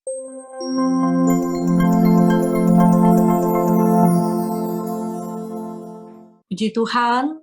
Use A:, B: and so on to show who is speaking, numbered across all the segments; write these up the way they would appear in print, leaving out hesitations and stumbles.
A: Puji Tuhan,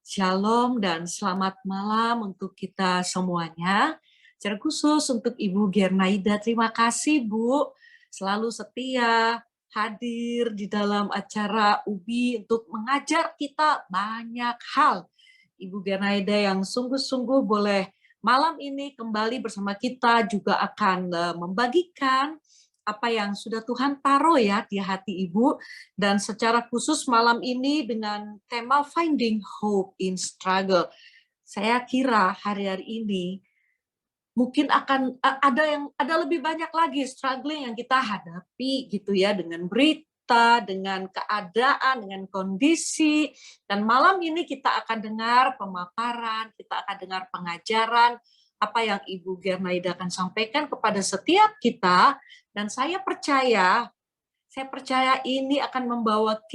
A: Shalom dan selamat malam untuk kita semuanya. Secara khusus untuk Ibu Gernaida, terima kasih Bu, selalu setia hadir di dalam acara UBI untuk mengajar kita banyak hal. Ibu Gernaida yang sungguh-sungguh boleh malam ini kembali bersama kita juga akan membagikan apa yang sudah Tuhan taruh ya di hati Ibu, dan secara khusus malam ini dengan tema Finding Hope in Struggle. Saya kira hari-hari ini mungkin akan ada lebih banyak lagi struggling yang kita hadapi gitu ya, dengan berita, dengan keadaan, dengan kondisi. Dan malam ini kita akan dengar pemaparan, kita akan dengar pengajaran apa yang Ibu Gernaida akan sampaikan kepada setiap kita. Dan saya percaya ini akan membuat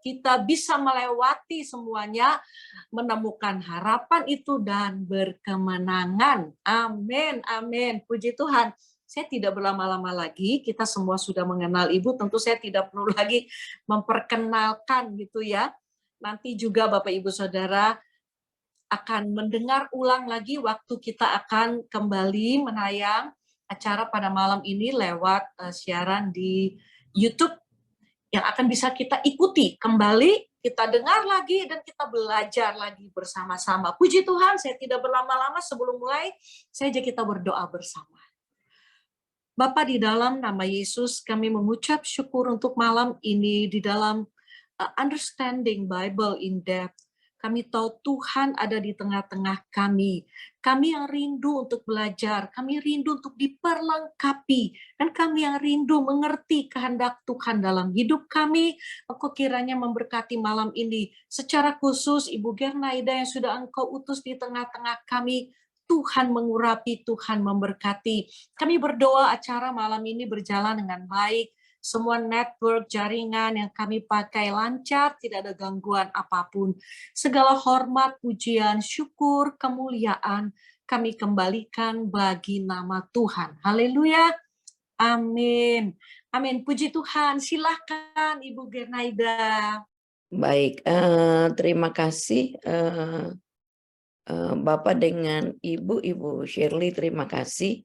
A: kita bisa melewati semuanya, menemukan harapan itu dan berkemenangan. Amin, amin. Puji Tuhan. Saya tidak berlama-lama lagi, kita semua sudah mengenal Ibu, tentu saya tidak perlu lagi memperkenalkan gitu ya. Nanti juga Bapak Ibu Saudara akan mendengar ulang lagi waktu kita akan kembali menayang acara pada malam ini lewat siaran di YouTube yang akan bisa kita ikuti kembali, kita dengar lagi, dan kita belajar lagi bersama-sama. Puji Tuhan, saya tidak berlama-lama, sebelum mulai, saya ajak kita berdoa bersama. Bapa di dalam nama Yesus, kami mengucap syukur untuk malam ini di dalam Understanding Bible in Depth. Kami tahu Tuhan ada di tengah-tengah kami. Kami yang rindu untuk belajar, kami rindu untuk diperlengkapi, dan kami yang rindu mengerti kehendak Tuhan dalam hidup kami. Engkau kiranya memberkati malam ini. Secara khusus Ibu Gernaida yang sudah Engkau utus di tengah-tengah kami, Tuhan mengurapi, Tuhan memberkati. Kami berdoa acara malam ini berjalan dengan baik. Semua network, jaringan yang kami pakai lancar, tidak ada gangguan apapun. Segala hormat, pujian, syukur, kemuliaan kami kembalikan bagi nama Tuhan. Haleluya. Amin. Amin. Puji Tuhan. Silahkan Ibu Gernaida.
B: Baik, terima kasih Bapak dengan Ibu Shirley, terima kasih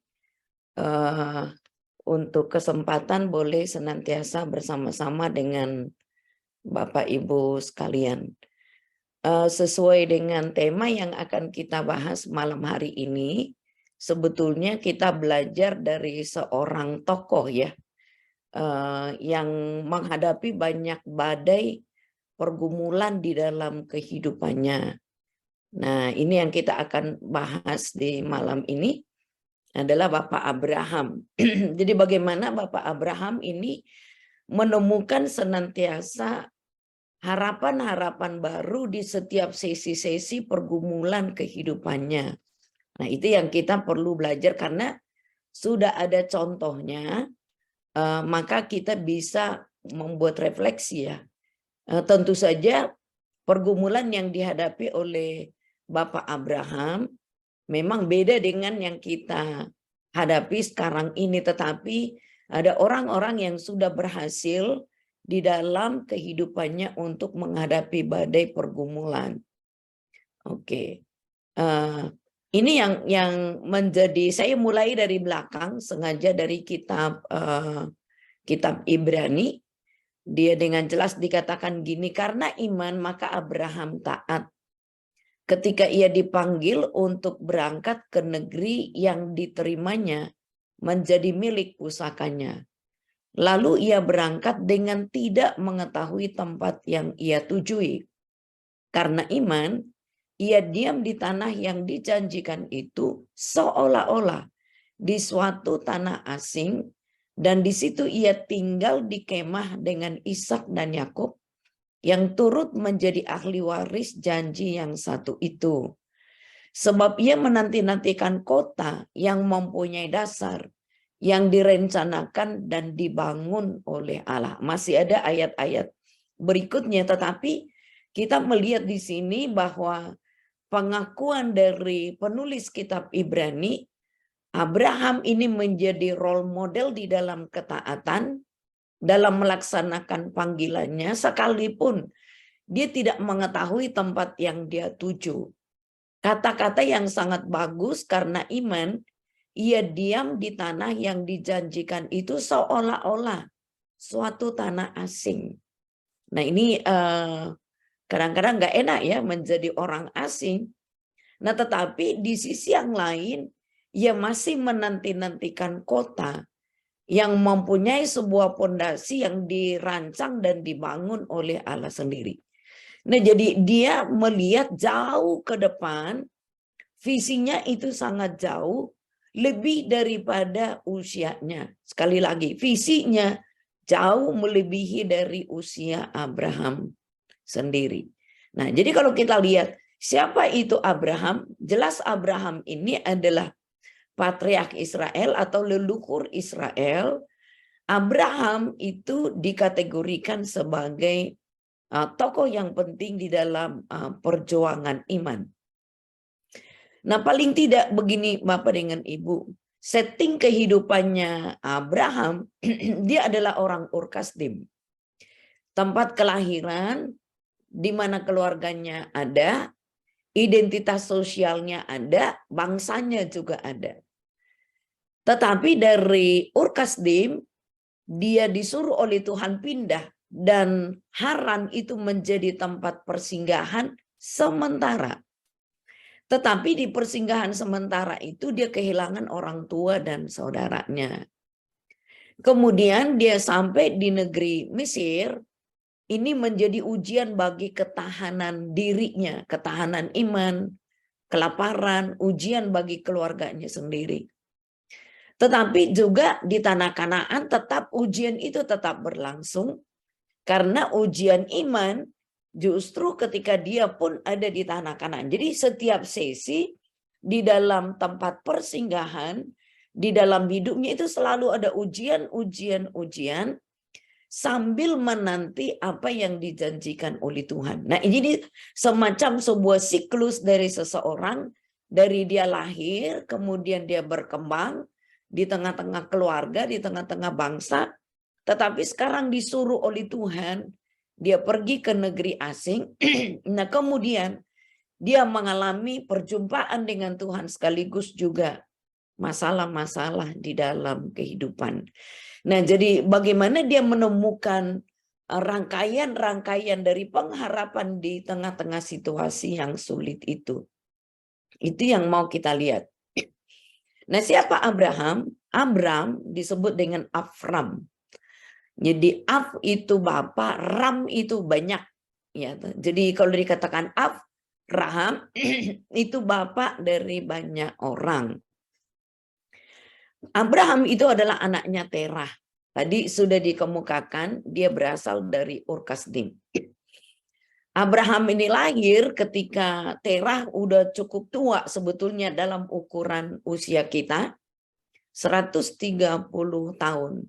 B: untuk kesempatan boleh senantiasa bersama-sama dengan Bapak Ibu sekalian. Sesuai dengan tema yang akan kita bahas malam hari ini, sebetulnya kita belajar dari seorang tokoh ya, yang menghadapi banyak badai pergumulan di dalam kehidupannya. Nah, ini yang kita akan bahas di malam ini adalah Bapak Abraham. Jadi bagaimana Bapak Abraham ini menemukan senantiasa harapan-harapan baru di setiap sesi-sesi pergumulan kehidupannya. Nah, itu yang kita perlu belajar karena sudah ada contohnya, maka kita bisa membuat refleksi ya. Tentu saja pergumulan yang dihadapi oleh Bapak Abraham memang beda dengan yang kita hadapi sekarang ini, tetapi ada orang-orang yang sudah berhasil di dalam kehidupannya untuk menghadapi badai pergumulan. Oke, ini yang menjadi, saya mulai dari belakang sengaja dari kitab Ibrani. Dia dengan jelas dikatakan gini, karena iman maka Abraham taat ketika ia dipanggil untuk berangkat ke negeri yang diterimanya menjadi milik pusakanya. Lalu ia berangkat dengan tidak mengetahui tempat yang ia tujui. Karena iman, ia diam di tanah yang dijanjikan itu seolah-olah di suatu tanah asing, dan di situ ia tinggal di kemah dengan Ishak dan Yakub yang turut menjadi ahli waris janji yang satu itu. Sebab ia menanti-nantikan kota yang mempunyai dasar, yang direncanakan dan dibangun oleh Allah. Masih ada ayat-ayat berikutnya, tetapi kita melihat di sini bahwa pengakuan dari penulis kitab Ibrani, Abraham ini menjadi role model di dalam ketaatan, dalam melaksanakan panggilannya, sekalipun dia tidak mengetahui tempat yang dia tuju. Kata-kata yang sangat bagus karena iman, ia diam di tanah yang dijanjikan itu seolah-olah suatu tanah asing. Nah ini kadang-kadang nggak enak ya menjadi orang asing. Nah tetapi di sisi yang lain, ia masih menanti-nantikan kota yang mempunyai sebuah pondasi yang dirancang dan dibangun oleh Allah sendiri. Nah jadi dia melihat jauh ke depan, visinya itu sangat jauh, lebih daripada usianya. Sekali lagi, visinya jauh melebihi dari usia Abraham sendiri. Nah, jadi kalau kita lihat siapa itu Abraham, jelas Abraham ini adalah patriark Israel atau leluhur Israel. Abraham itu dikategorikan sebagai tokoh yang penting di dalam perjuangan iman. Nah, paling tidak begini Bapak dengan Ibu, setting kehidupannya Abraham, dia adalah orang Ur Kasdim. Tempat kelahiran, di mana keluarganya ada, identitas sosialnya ada, bangsanya juga ada. Tetapi dari Ur Kasdim, dia disuruh oleh Tuhan pindah, dan Haran itu menjadi tempat persinggahan sementara. Tetapi di persinggahan sementara itu dia kehilangan orang tua dan saudaranya. Kemudian dia sampai di negeri Mesir, ini menjadi ujian bagi ketahanan dirinya, ketahanan iman, kelaparan, ujian bagi keluarganya sendiri. Tetapi juga di tanah Kanaan tetap ujian itu tetap berlangsung, karena ujian iman justru ketika dia pun ada di tanah Kanaan. Jadi setiap sesi di dalam tempat persinggahan, di dalam hidupnya itu selalu ada ujian sambil menanti apa yang dijanjikan oleh Tuhan. Nah ini semacam sebuah siklus dari seseorang, dari dia lahir, kemudian dia berkembang di tengah-tengah keluarga, di tengah-tengah bangsa, tetapi sekarang disuruh oleh Tuhan, dia pergi ke negeri asing. Nah kemudian dia mengalami perjumpaan dengan Tuhan sekaligus juga masalah-masalah di dalam kehidupan. Nah jadi bagaimana dia menemukan rangkaian-rangkaian dari pengharapan di tengah-tengah situasi yang sulit itu. Itu yang mau kita lihat. Nah siapa Abraham? Abram disebut dengan Avram. Jadi Av itu bapak, Ram itu banyak. Ya, jadi kalau dikatakan Abraham itu bapak dari banyak orang. Abraham itu adalah anaknya Terah. Tadi sudah dikemukakan dia berasal dari Ur Kasdim. Abraham ini lahir ketika Terah udah cukup tua sebetulnya dalam ukuran usia kita, 130 tahun.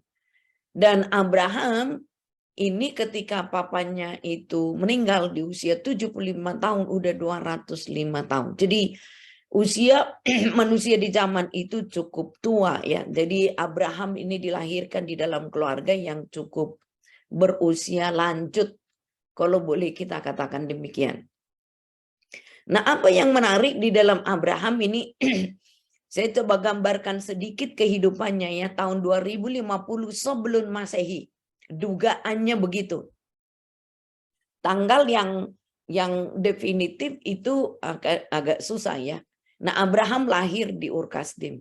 B: Dan Abraham ini ketika papanya itu meninggal di usia 75 tahun, udah 205 tahun. Jadi usia manusia di zaman itu cukup tua ya. Jadi Abraham ini dilahirkan di dalam keluarga yang cukup berusia lanjut, kalau boleh kita katakan demikian. Nah, apa yang menarik di dalam Abraham ini, saya coba gambarkan sedikit kehidupannya ya, tahun 2050 sebelum Masehi. Dugaannya begitu. Tanggal yang definitif itu agak susah ya. Nah, Abraham lahir di Ur Kasdim.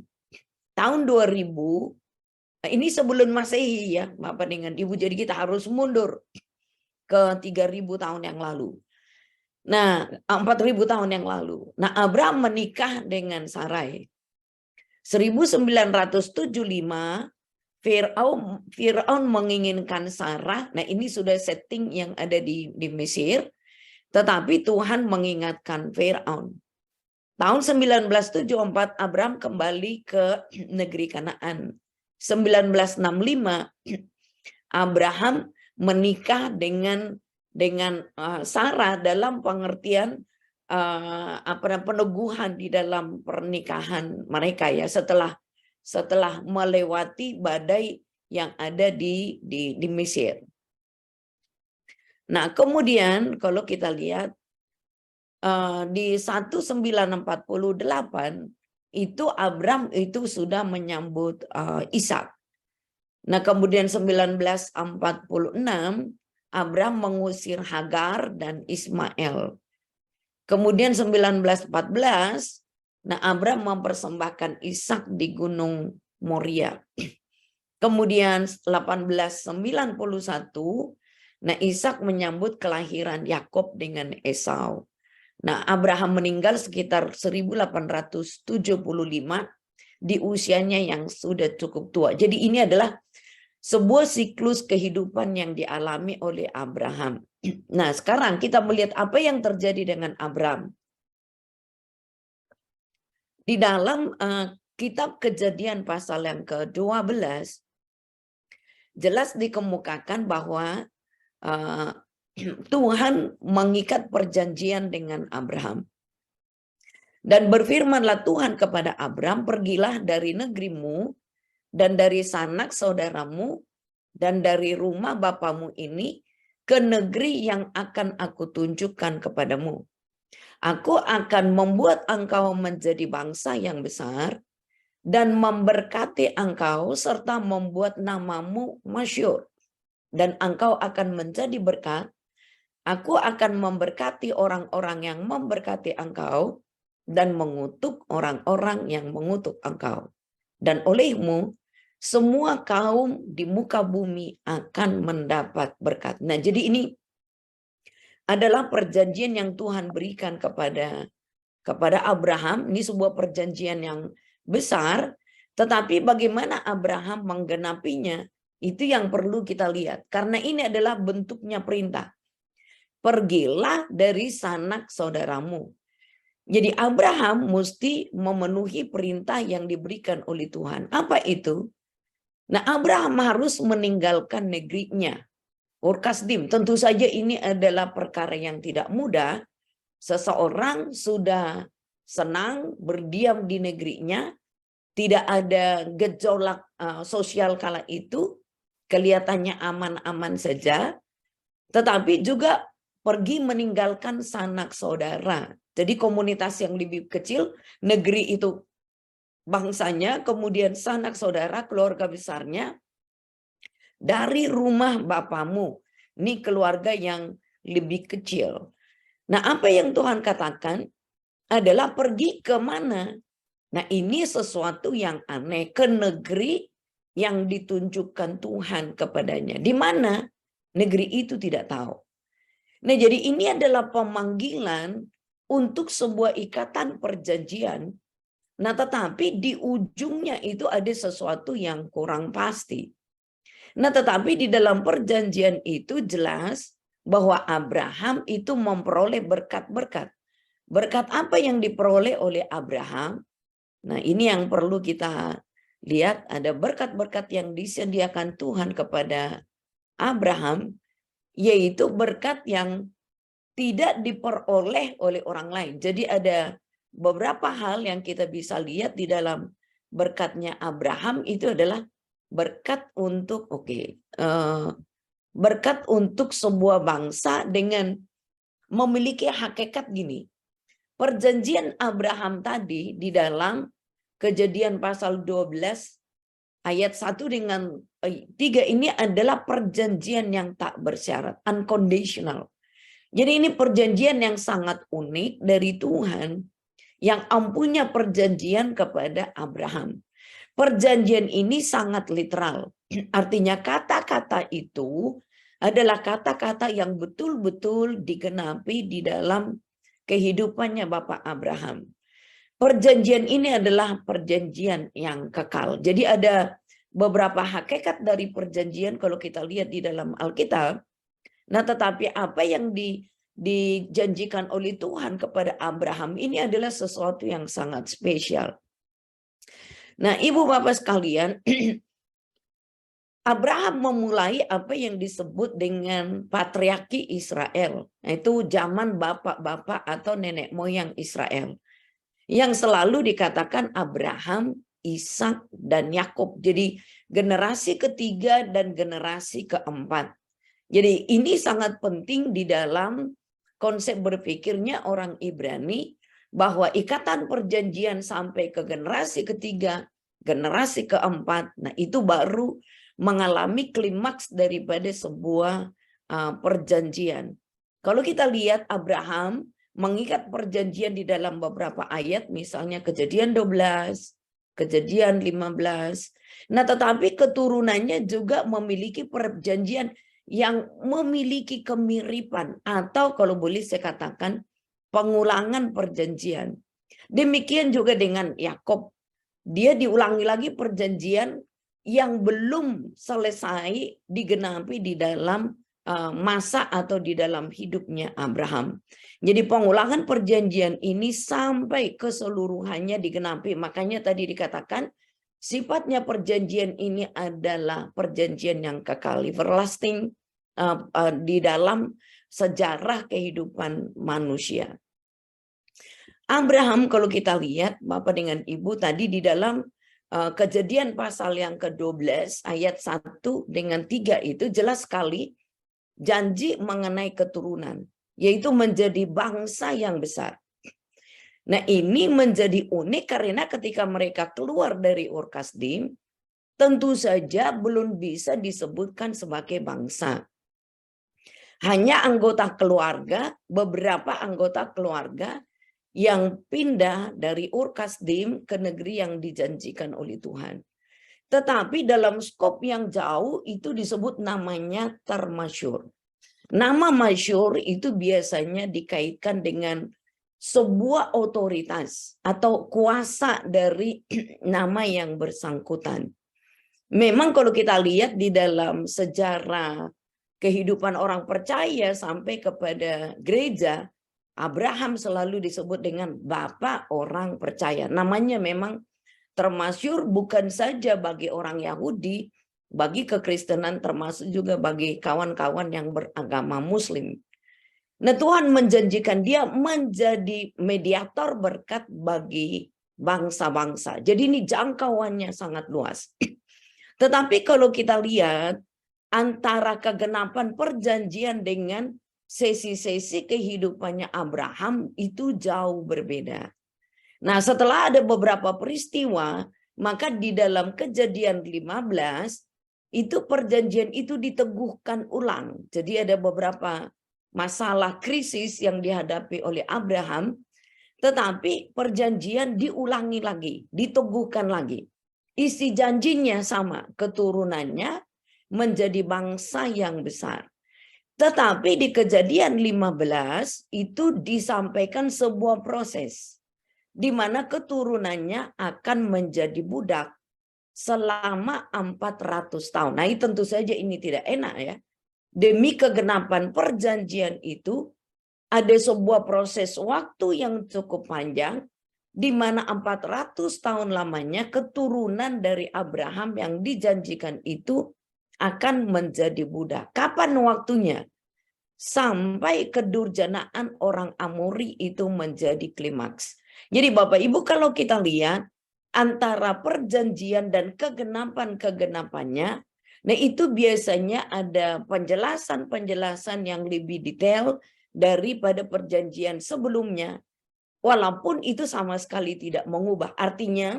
B: Tahun 2000, ini sebelum Masehi ya, Bapak dengan Ibu, jadi kita harus mundur ke 3000 tahun yang lalu. Nah, 4000 tahun yang lalu. Nah, Abraham menikah dengan Sarai. 1975 Firaun menginginkan Sarah. Nah, ini sudah setting yang ada di Mesir. Tetapi Tuhan mengingatkan Firaun. Tahun 1974 Abraham kembali ke negeri Kanaan. 1965 Abraham menikah dengan Sarah dalam pengertian peneguhan di dalam pernikahan mereka ya, setelah setelah melewati badai yang ada di Mesir. Nah, kemudian kalau kita lihat di 1948 itu Abram itu sudah menyambut Ishak. Nah, kemudian 1946 Abram mengusir Hagar dan Ismail. Kemudian 1914, nah Abram mempersembahkan Ishak di Gunung Moria. Kemudian 1891, nah Ishak menyambut kelahiran Yakub dengan Esau. Nah, Abraham meninggal sekitar 1875 di usianya yang sudah cukup tua. Jadi ini adalah sebuah siklus kehidupan yang dialami oleh Abraham. Nah, sekarang kita melihat apa yang terjadi dengan Abraham. Di dalam kitab Kejadian pasal yang ke-12, jelas dikemukakan bahwa Tuhan mengikat perjanjian dengan Abraham. Dan berfirmanlah Tuhan kepada Abraham, pergilah dari negerimu dan dari sanak saudaramu dan dari rumah bapamu ini ke negeri yang akan aku tunjukkan kepadamu. Aku akan membuat engkau menjadi bangsa yang besar dan memberkati engkau serta membuat namamu masyhur. Dan engkau akan menjadi berkat. Aku akan memberkati orang-orang yang memberkati engkau dan mengutuk orang-orang yang mengutuk engkau. Dan olehmu semua kaum di muka bumi akan mendapat berkat. Nah, jadi ini adalah perjanjian yang Tuhan berikan kepada Abraham. Ini sebuah perjanjian yang besar, tetapi bagaimana Abraham menggenapinya, itu yang perlu kita lihat. Karena ini adalah bentuknya perintah. Pergilah dari sanak saudaramu. Jadi Abraham mesti memenuhi perintah yang diberikan oleh Tuhan. Apa itu? Nah, Abraham harus meninggalkan negerinya. Ur Kasdim, tentu saja ini adalah perkara yang tidak mudah. Seseorang sudah senang berdiam di negerinya, tidak ada gejolak sosial kala itu, kelihatannya aman-aman saja, tetapi juga pergi meninggalkan sanak saudara. Jadi komunitas yang lebih kecil, negeri itu bangsanya, kemudian sanak saudara, keluarga besarnya, dari rumah bapamu. Ini keluarga yang lebih kecil. Nah, apa yang Tuhan katakan adalah pergi ke mana? Nah, ini sesuatu yang aneh, ke negeri yang ditunjukkan Tuhan kepadanya. Di mana? Negeri itu tidak tahu. Nah, jadi ini adalah pemanggilan untuk sebuah ikatan perjanjian. Nah, tetapi di ujungnya itu ada sesuatu yang kurang pasti. Nah, tetapi di dalam perjanjian itu jelas bahwa Abraham itu memperoleh berkat-berkat. Berkat apa yang diperoleh oleh Abraham? Nah, ini yang perlu kita lihat, ada berkat-berkat yang disediakan Tuhan kepada Abraham, yaitu berkat yang tidak diperoleh oleh orang lain. Jadi ada beberapa hal yang kita bisa lihat di dalam berkatnya Abraham, itu adalah berkat untuk berkat untuk sebuah bangsa dengan memiliki hakikat gini. Perjanjian Abraham tadi di dalam Kejadian pasal 12 ayat 1 dengan 3 ini adalah perjanjian yang tak bersyarat, unconditional. Jadi ini perjanjian yang sangat unik dari Tuhan yang punya perjanjian kepada Abraham. Perjanjian ini sangat literal. Artinya kata-kata itu adalah kata-kata yang betul-betul digenapi di dalam kehidupannya Bapak Abraham. Perjanjian ini adalah perjanjian yang kekal. Jadi ada beberapa hakikat dari perjanjian kalau kita lihat di dalam Alkitab. Nah, tetapi apa yang dijanjikan oleh Tuhan kepada Abraham ini adalah sesuatu yang sangat spesial. Nah, Ibu Bapak sekalian, Abraham memulai apa yang disebut dengan patriarki Israel. Nah, itu zaman bapak-bapak atau nenek moyang Israel. Yang selalu dikatakan Abraham, Ishak, dan Yakub. Jadi generasi ketiga dan generasi keempat. Jadi ini sangat penting di dalam konsep berpikirnya orang Ibrani, bahwa ikatan perjanjian sampai ke generasi ketiga, generasi keempat, nah itu baru mengalami klimaks daripada sebuah perjanjian. Kalau kita lihat Abraham mengikat perjanjian di dalam beberapa ayat, misalnya Kejadian 12, Kejadian 15. Nah, tetapi keturunannya juga memiliki perjanjian yang memiliki kemiripan, atau kalau boleh saya katakan pengulangan perjanjian. Demikian juga dengan Yakub. Dia diulangi lagi perjanjian yang belum selesai digenapi di dalam masa atau di dalam hidupnya Abraham. Jadi pengulangan perjanjian ini sampai keseluruhannya digenapi. Makanya tadi dikatakan sifatnya perjanjian ini adalah perjanjian yang kekal, everlasting, di dalam sejarah kehidupan manusia. Abraham kalau kita lihat Bapak dengan Ibu tadi di dalam Kejadian pasal yang ke-12 ayat 1 dengan 3 itu jelas sekali janji mengenai keturunan, yaitu menjadi bangsa yang besar. Nah, ini menjadi unik karena ketika mereka keluar dari Ur Kasdim, tentu saja belum bisa disebutkan sebagai bangsa. Hanya anggota keluarga, beberapa anggota keluarga yang pindah dari Ur Kasdim ke negeri yang dijanjikan oleh Tuhan. Tetapi dalam skop yang jauh itu disebut namanya termasyur. Nama masyur itu biasanya dikaitkan dengan sebuah otoritas atau kuasa dari nama yang bersangkutan. Memang kalau kita lihat di dalam sejarah kehidupan orang percaya sampai kepada gereja, Abraham selalu disebut dengan Bapak orang percaya. Namanya memang termasyur bukan saja bagi orang Yahudi, bagi kekristenan, termasuk juga bagi kawan-kawan yang beragama Muslim. Nah, Tuhan menjanjikan dia menjadi mediator berkat bagi bangsa-bangsa. Jadi ini jangkauannya sangat luas. Tetapi kalau kita lihat antara kegenapan perjanjian dengan sesi-sesi kehidupannya Abraham itu jauh berbeda. Nah, setelah ada beberapa peristiwa, maka di dalam Kejadian 15 itu perjanjian itu diteguhkan ulang. Jadi ada beberapa masalah krisis yang dihadapi oleh Abraham, tetapi perjanjian diulangi lagi, diteguhkan lagi. Isi janjinya sama, keturunannya menjadi bangsa yang besar. Tetapi di Kejadian 15 itu disampaikan sebuah proses di mana keturunannya akan menjadi budak selama 400 tahun. Nah, tentu saja ini tidak enak ya. Demi kegenapan perjanjian itu ada sebuah proses waktu yang cukup panjang di mana 400 tahun lamanya keturunan dari Abraham yang dijanjikan itu akan menjadi budak. Kapan waktunya? Sampai kedurjanaan orang Amori itu menjadi klimaks. Jadi Bapak Ibu kalau kita lihat antara perjanjian dan kegenapan-kegenapannya, nah itu biasanya ada penjelasan-penjelasan yang lebih detail daripada perjanjian sebelumnya. Walaupun itu sama sekali tidak mengubah. Artinya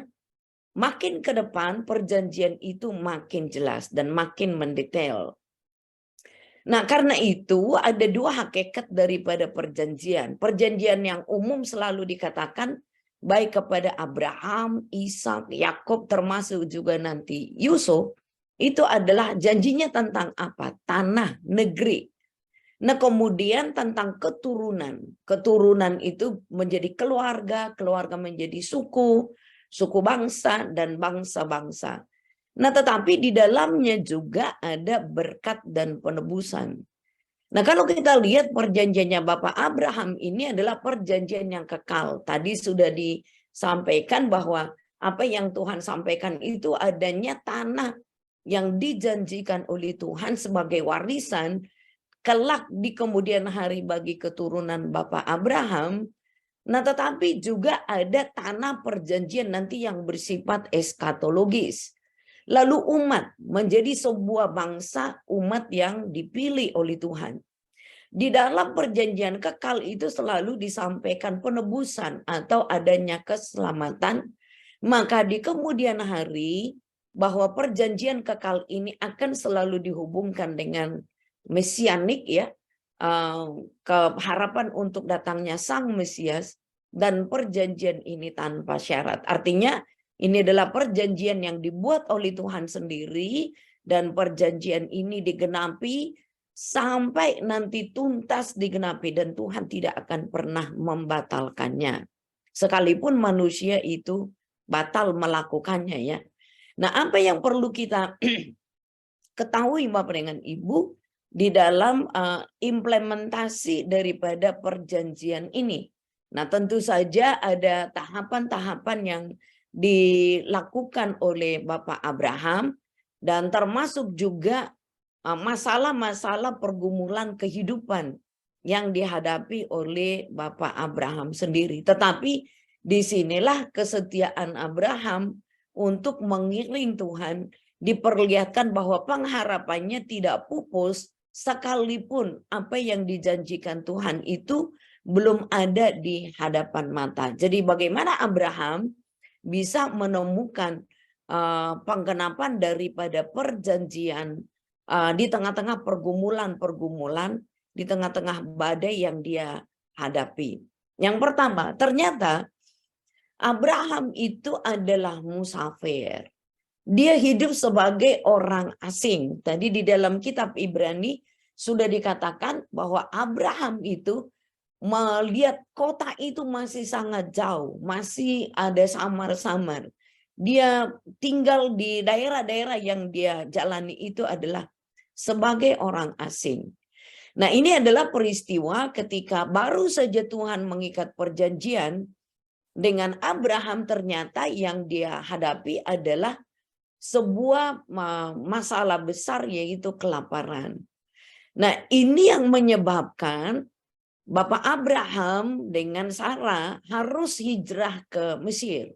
B: makin ke depan perjanjian itu makin jelas dan makin mendetail. Nah, karena itu ada dua hakikat daripada perjanjian. Perjanjian yang umum selalu dikatakan baik kepada Abraham, Ishak, Yakub, termasuk juga nanti Yusuf, itu adalah janjinya tentang apa? Tanah, negeri. Nah, kemudian tentang keturunan. Keturunan itu menjadi keluarga, keluarga menjadi suku, suku bangsa, dan bangsa-bangsa. Nah, tetapi di dalamnya juga ada berkat dan penebusan. Nah, kalau kita lihat perjanjiannya Bapak Abraham ini adalah perjanjian yang kekal. Tadi sudah disampaikan bahwa apa yang Tuhan sampaikan itu adanya tanah yang dijanjikan oleh Tuhan sebagai warisan kelak di kemudian hari bagi keturunan Bapak Abraham. Nah, tetapi juga ada tanah perjanjian nanti yang bersifat eskatologis. Lalu umat menjadi sebuah bangsa, umat yang dipilih oleh Tuhan. Di dalam perjanjian kekal itu selalu disampaikan penebusan atau adanya keselamatan. Maka di kemudian hari bahwa perjanjian kekal ini akan selalu dihubungkan dengan mesianik ya, keharapan untuk datangnya Sang Mesias, dan perjanjian ini tanpa syarat. Artinya ini adalah perjanjian yang dibuat oleh Tuhan sendiri dan perjanjian ini digenapi sampai nanti tuntas digenapi dan Tuhan tidak akan pernah membatalkannya. Sekalipun manusia itu batal melakukannya ya. Nah, apa yang perlu kita ketahui Bapak dengan Ibu di dalam implementasi daripada perjanjian ini. Nah, tentu saja ada tahapan-tahapan yang dilakukan oleh Bapak Abraham dan termasuk juga masalah-masalah pergumulan kehidupan yang dihadapi oleh Bapak Abraham sendiri. Tetapi disinilah kesetiaan Abraham untuk mengiring Tuhan diperlihatkan bahwa pengharapannya tidak pupus sekalipun apa yang dijanjikan Tuhan itu belum ada di hadapan mata. Jadi bagaimana Abraham bisa menemukan penggenapan daripada perjanjian di tengah-tengah pergumulan-pergumulan, di tengah-tengah badai yang dia hadapi. Yang pertama, ternyata Abraham itu adalah musafir. Dia hidup sebagai orang asing. Tadi di dalam kitab Ibrani sudah dikatakan bahwa Abraham itu melihat kota itu masih sangat jauh, masih ada samar-samar. Dia tinggal di daerah-daerah yang dia jalani itu adalah sebagai orang asing. Nah, ini adalah peristiwa ketika baru saja Tuhan mengikat perjanjian dengan Abraham, ternyata yang dia hadapi adalah sebuah masalah besar, yaitu kelaparan. Nah, ini yang menyebabkan Bapak Abraham dengan Sarah harus hijrah ke Mesir.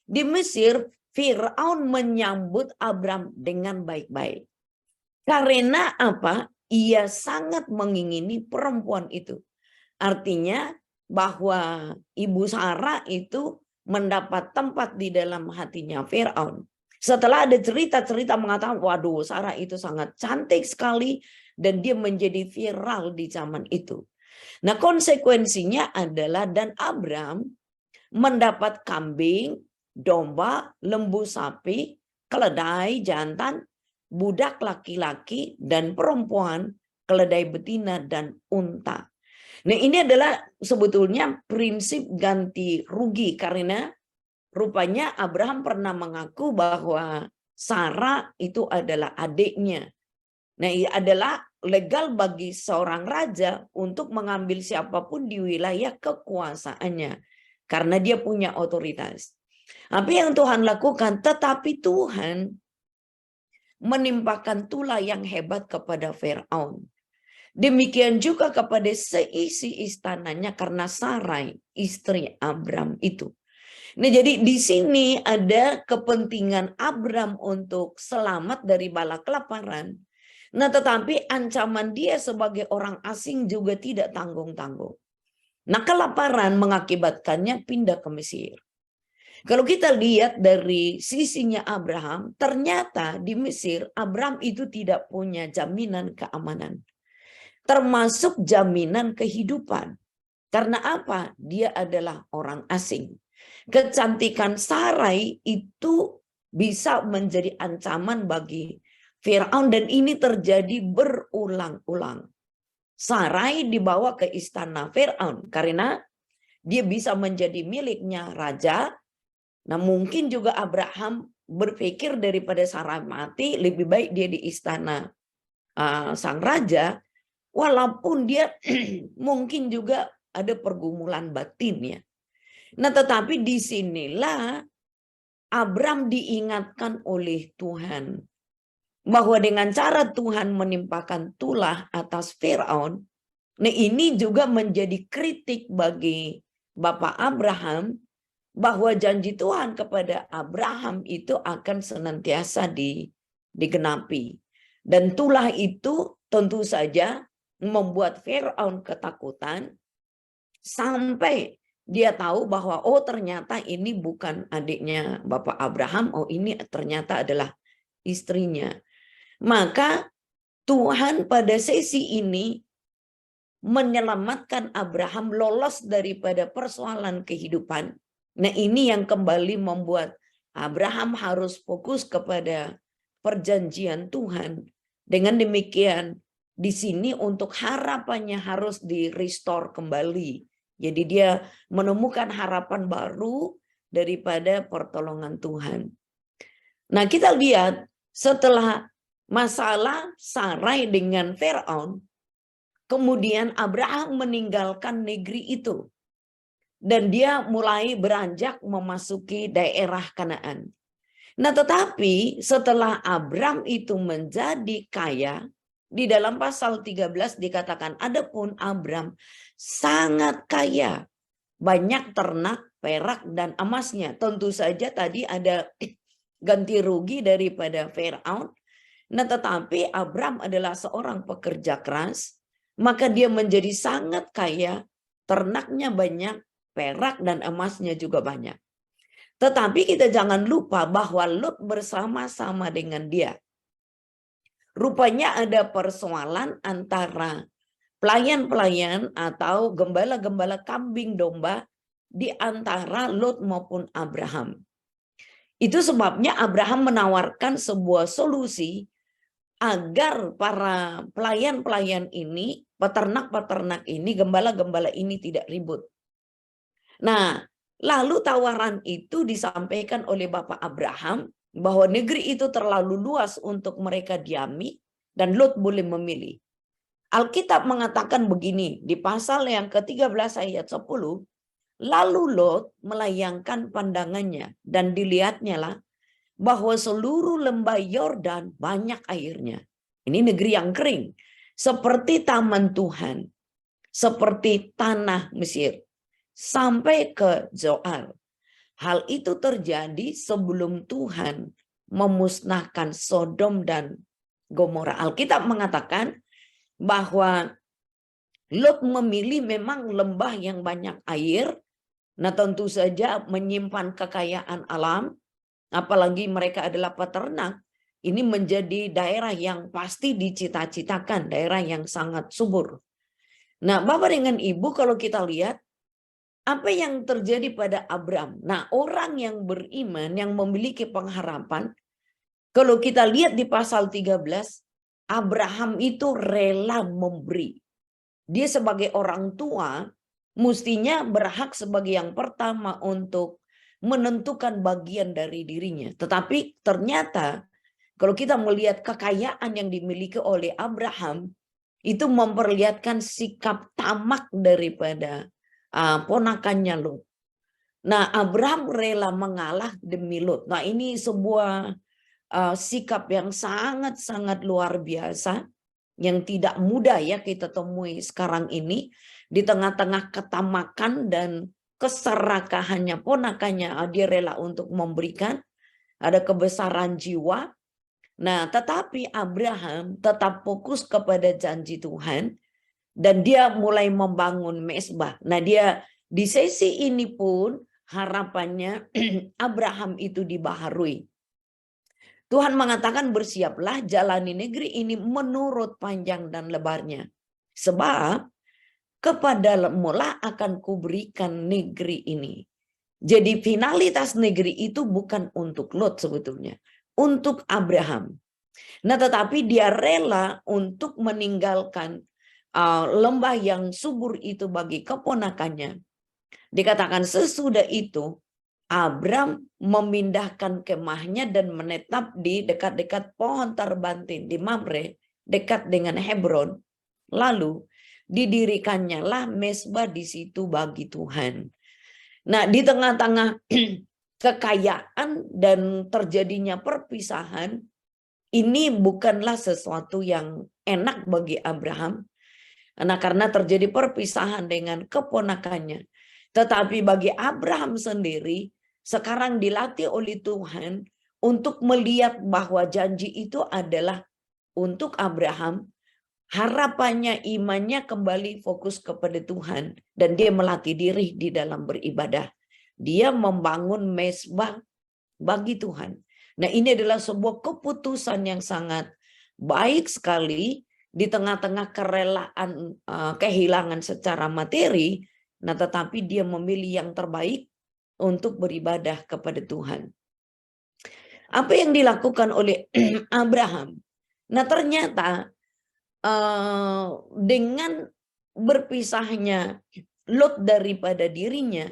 B: Di Mesir, Firaun menyambut Abraham dengan baik-baik. Karena apa? Ia sangat mengingini perempuan itu. Artinya bahwa Ibu Sarah itu mendapat tempat di dalam hatinya Firaun. Setelah ada cerita-cerita mengatakan, waduh, Sarah itu sangat cantik sekali dan dia menjadi viral di zaman itu. Nah, konsekuensinya adalah dan Abraham mendapat kambing, domba, lembu sapi, keledai jantan, budak laki-laki dan perempuan, keledai betina dan unta. Nah, ini adalah sebetulnya prinsip ganti rugi karena rupanya Abraham pernah mengaku bahwa Sarah itu adalah adiknya. Nah, ini adalah legal bagi seorang raja untuk mengambil siapapun di wilayah kekuasaannya karena dia punya otoritas. Apa yang Tuhan lakukan? Tetapi Tuhan menimpakan tulah yang hebat kepada Firaun. Demikian juga kepada seisi istananya karena Sarai, istri Abram itu. Nah, jadi di sini ada kepentingan Abram untuk selamat dari bala kelaparan. Nah, tetapi ancaman dia sebagai orang asing juga tidak tanggung-tanggung. Nah, kelaparan mengakibatkannya pindah ke Mesir. Kalau kita lihat dari sisinya Abraham, ternyata di Mesir Abraham itu tidak punya jaminan keamanan. Termasuk jaminan kehidupan. Karena apa? Dia adalah orang asing. Kecantikan Sarai itu bisa menjadi ancaman bagi Firaun dan ini terjadi berulang-ulang. Sarai dibawa ke istana Firaun karena dia bisa menjadi miliknya raja. Nah, mungkin juga Abraham berpikir daripada Sarai mati, lebih baik dia di istana sang raja, walaupun dia mungkin juga ada pergumulan batinnya. Nah, tetapi disinilah Abram diingatkan oleh Tuhan bahwa dengan cara Tuhan menimpakan tulah atas Firaun, nah ini juga menjadi kritik bagi Bapak Abraham bahwa janji Tuhan kepada Abraham itu akan senantiasa digenapi. Dan itulah itu tentu saja membuat Firaun ketakutan sampai dia tahu bahwa oh ternyata ini bukan adiknya Bapak Abraham, oh ini ternyata adalah istrinya. Maka Tuhan pada sesi ini menyelamatkan Abraham lolos daripada persoalan kehidupan. Nah, ini yang kembali membuat Abraham harus fokus kepada perjanjian Tuhan. Dengan demikian, di sini untuk harapannya harus di-restore kembali. Jadi dia menemukan harapan baru daripada pertolongan Tuhan. Nah, kita lihat setelah masalah Sarai dengan Firaun, kemudian Abraham meninggalkan negeri itu. Dan dia mulai beranjak memasuki daerah Kanaan. Nah, tetapi setelah Abram itu menjadi kaya, di dalam pasal 13 dikatakan, adapun Abram sangat kaya, banyak ternak, perak, dan emasnya. Tentu saja tadi ada ganti rugi daripada Firaun. Nah, tetapi Abram adalah seorang pekerja keras, maka dia menjadi sangat kaya, ternaknya banyak, perak dan emasnya juga banyak. Tetapi kita jangan lupa bahwa Lot bersama-sama dengan dia. Rupanya ada persoalan antara pelayan-pelayan atau gembala-gembala kambing domba di antara Lot maupun Abraham. Itu sebabnya Abraham menawarkan sebuah solusi agar para pelayan-pelayan ini, peternak-peternak ini, gembala-gembala ini tidak ribut. Nah, lalu tawaran itu disampaikan oleh Bapak Abraham bahwa negeri itu terlalu luas untuk mereka diami dan Lot boleh memilih. Alkitab mengatakan begini di pasal yang ke-13 ayat 10, lalu Lot melayangkan pandangannya dan dilihatnya lah bahwa seluruh lembah Yordan banyak airnya. Ini negeri yang kering, seperti taman Tuhan, seperti tanah Mesir, sampai ke Zoar. Hal itu terjadi sebelum Tuhan memusnahkan Sodom dan Gomora. Alkitab mengatakan bahwa Lot memilih memang lembah yang banyak air. Nah, tentu saja menyimpan kekayaan alam, apalagi mereka adalah peternak, ini menjadi daerah yang pasti dicita-citakan, daerah yang sangat subur. Nah, Bapak dengan Ibu, kalau kita lihat apa yang terjadi pada Abram. Nah, orang yang beriman, yang memiliki pengharapan, kalau kita lihat di pasal 13, Abraham itu rela memberi. Dia sebagai orang tua, mestinya berhak sebagai yang pertama untuk menentukan bagian dari dirinya. Tetapi ternyata kalau kita melihat kekayaan yang dimiliki oleh Abraham, itu memperlihatkan sikap tamak daripada ponakannya Lot. Nah, Abraham rela mengalah demi Lot. Nah, ini sebuah sikap yang sangat-sangat luar biasa, yang tidak mudah ya kita temui sekarang ini, di tengah-tengah ketamakan dan keserakahannya ponakannya, dia rela untuk memberikan, ada kebesaran jiwa. Nah, tetapi Abraham tetap fokus kepada janji Tuhan dan dia mulai membangun mezbah. Nah, dia di sesi ini pun harapannya Abraham itu dibaharui. Tuhan mengatakan bersiaplah jalani negeri ini menurut panjang dan lebarnya. Sebab kepadamu lah akan kuberikan negeri ini. Jadi finalitas negeri itu bukan untuk Lot sebetulnya. Untuk Abraham. Nah, tetapi dia rela untuk meninggalkan lembah yang subur itu bagi keponakannya. Dikatakan sesudah itu Abram memindahkan kemahnya dan menetap di dekat-dekat pohon tarbantin di Mamre, dekat dengan Hebron. Lalu didirikannya lah mezbah di situ bagi Tuhan. Nah, di tengah-tengah kekayaan dan terjadinya perpisahan, ini bukanlah sesuatu yang enak bagi Abraham. Nah, karena terjadi perpisahan dengan keponakannya. Tetapi bagi Abraham sendiri, sekarang dilatih oleh Tuhan untuk melihat bahwa janji itu adalah untuk Abraham. Harapannya, imannya kembali fokus kepada Tuhan. Dan dia melatih diri di dalam beribadah. Dia membangun mezbah bagi Tuhan. Nah, ini adalah sebuah keputusan yang sangat baik sekali di tengah-tengah kerelaan, kehilangan secara materi. Nah, tetapi dia memilih yang terbaik untuk beribadah kepada Tuhan. Apa yang dilakukan oleh Abraham? Nah, ternyata dengan berpisahnya Lot daripada dirinya,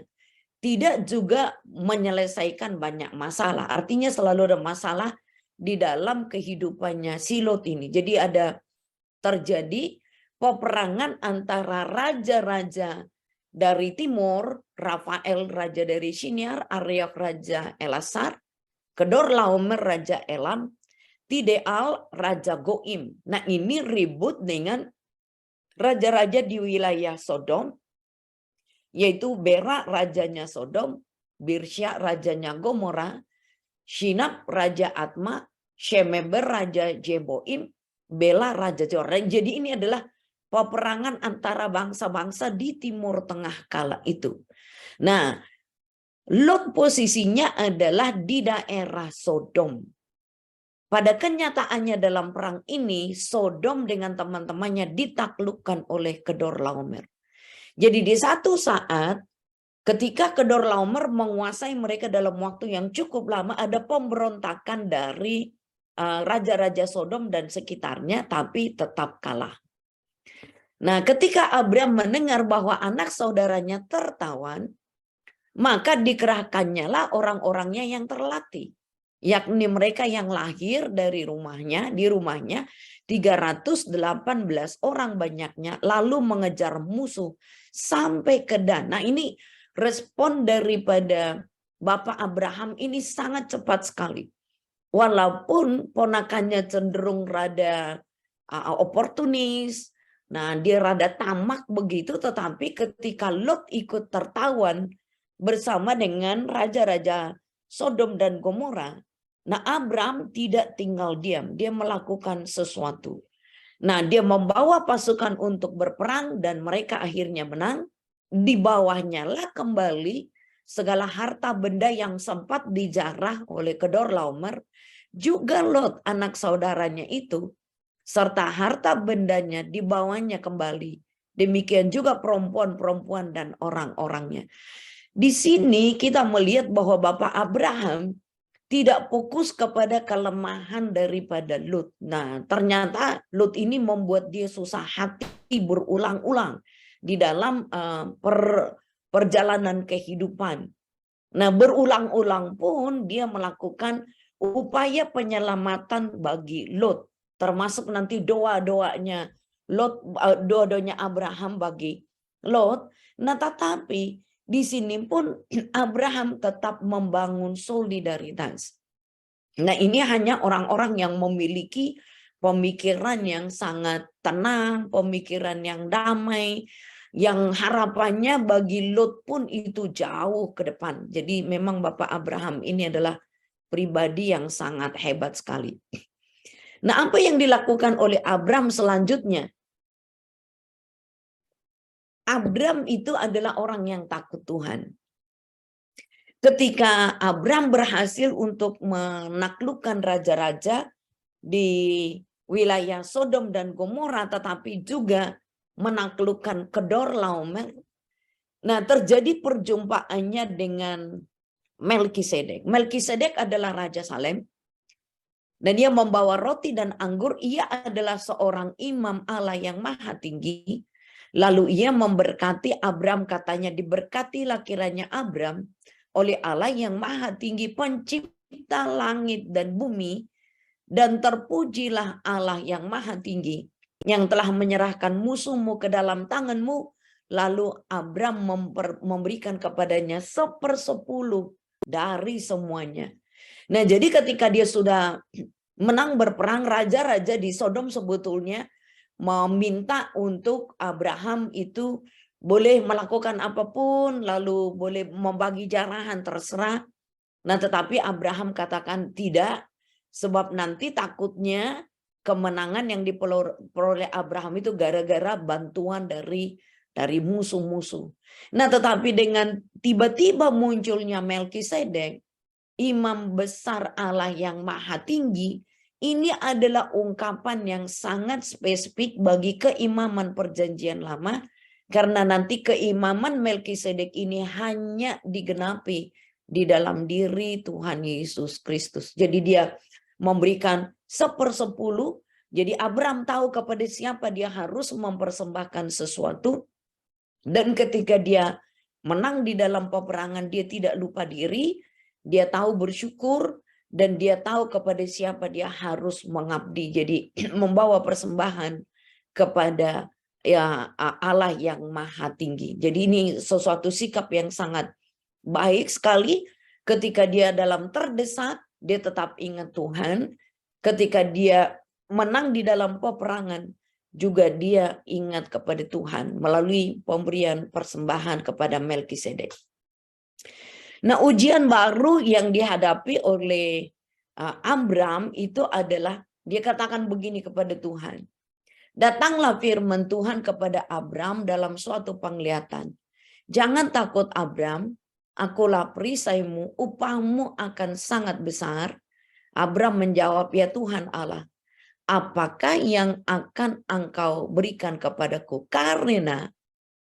B: tidak juga menyelesaikan banyak masalah. Artinya selalu ada masalah di dalam kehidupannya si Lot ini. Jadi ada terjadi peperangan antara raja-raja dari timur, Rafael raja dari Shinar, Aryok raja Elasar, Kedorlaomer raja Elam, Tideal raja Goim. Nah, ini ribut dengan raja-raja di wilayah Sodom, yaitu Bera rajanya Sodom, Birsya rajanya Gomora, Shinab raja Atma, Shemeber raja Jeboim, Bela raja Jordan. Jadi ini adalah peperangan antara bangsa-bangsa di Timur Tengah kala itu. Nah, Lot posisinya adalah di daerah Sodom. Pada kenyataannya dalam perang ini, Sodom dengan teman-temannya ditaklukkan oleh Kedorlaomer. Jadi di satu saat, ketika Kedorlaomer menguasai mereka dalam waktu yang cukup lama, ada pemberontakan dari raja-raja Sodom dan sekitarnya, tapi tetap kalah. Nah, ketika Abraham mendengar bahwa anak saudaranya tertawan, maka dikerahkannya lah orang-orangnya yang terlatih. Yakni mereka yang lahir dari rumahnya, di rumahnya 318 orang banyaknya, lalu mengejar musuh sampai ke Dan. Nah, ini respon daripada Bapak Abraham ini sangat cepat sekali. Walaupun ponakannya cenderung rada oportunis, nah dia rada tamak begitu, tetapi ketika Lot ikut tertawan bersama dengan raja-raja Sodom dan Gomora, nah Abraham tidak tinggal diam, dia melakukan sesuatu. Nah, dia membawa pasukan untuk berperang dan mereka akhirnya menang. Di bawahnya lah kembali segala harta benda yang sempat dijarah oleh Kedorlaomer, juga Lot anak saudaranya itu, serta harta bendanya dibawanya kembali. Demikian juga perempuan-perempuan dan orang-orangnya. Di sini kita melihat bahwa Bapak Abraham tidak fokus kepada kelemahan daripada Lot. Nah, ternyata Lot ini membuat dia susah hati berulang-ulang di dalam perjalanan kehidupan. Nah, berulang-ulang pun dia melakukan upaya penyelamatan bagi Lot, termasuk nanti doa-doanya Lot, doa-doanya Abraham bagi Lot. Nah, tetapi di sini pun Abraham tetap membangun solidaritas. Nah, ini hanya orang-orang yang memiliki pemikiran yang sangat tenang, pemikiran yang damai, yang harapannya bagi Lot pun itu jauh ke depan. Jadi memang Bapak Abraham ini adalah pribadi yang sangat hebat sekali. Nah, apa yang dilakukan oleh Abraham selanjutnya? Abraham itu adalah orang yang takut Tuhan. Ketika Abraham berhasil untuk menaklukkan raja-raja di wilayah Sodom dan Gomora, tetapi juga menaklukkan Kedorlaomer. Nah, terjadi perjumpaannya dengan Melkisedek. Melkisedek adalah Raja Salem. Dan dia membawa roti dan anggur. Ia adalah seorang imam Allah yang maha tinggi. Lalu ia memberkati Abraham, katanya diberkatilah kiranya Abraham oleh Allah yang maha tinggi, pencipta langit dan bumi, dan terpujilah Allah yang maha tinggi yang telah menyerahkan musuhmu ke dalam tanganmu. Lalu Abraham memberikan kepadanya 1/10 dari semuanya. Nah, jadi ketika dia sudah menang berperang, raja-raja di Sodom sebetulnya meminta untuk Abraham itu boleh melakukan apapun, lalu boleh membagi jarahan, terserah. Nah, tetapi Abraham katakan tidak, sebab nanti takutnya kemenangan yang diperoleh Abraham itu gara-gara bantuan dari musuh-musuh. Nah, tetapi dengan tiba-tiba munculnya Melkisedek, imam besar Allah yang maha tinggi, ini adalah ungkapan yang sangat spesifik bagi keimaman perjanjian lama, karena nanti keimaman Melkisedek ini hanya digenapi di dalam diri Tuhan Yesus Kristus. Jadi dia memberikan 1/10. Jadi Abraham tahu kepada siapa dia harus mempersembahkan sesuatu. Dan ketika dia menang di dalam peperangan, dia tidak lupa diri. Dia tahu bersyukur. Dan dia tahu kepada siapa dia harus mengabdi. Jadi membawa persembahan kepada ya Allah yang maha tinggi. Jadi ini sesuatu sikap yang sangat baik sekali. Ketika dia dalam terdesak, dia tetap ingat Tuhan. Ketika dia menang di dalam peperangan, juga dia ingat kepada Tuhan melalui pemberian persembahan kepada Melkisedek. Nah, ujian baru yang dihadapi oleh Abram itu adalah dia katakan begini kepada Tuhan. Datanglah firman Tuhan kepada Abram dalam suatu penglihatan. Jangan takut Abram, akulah perisaimu, upahmu akan sangat besar. Abram menjawab, ya Tuhan Allah, apakah yang akan engkau berikan kepadaku? Karena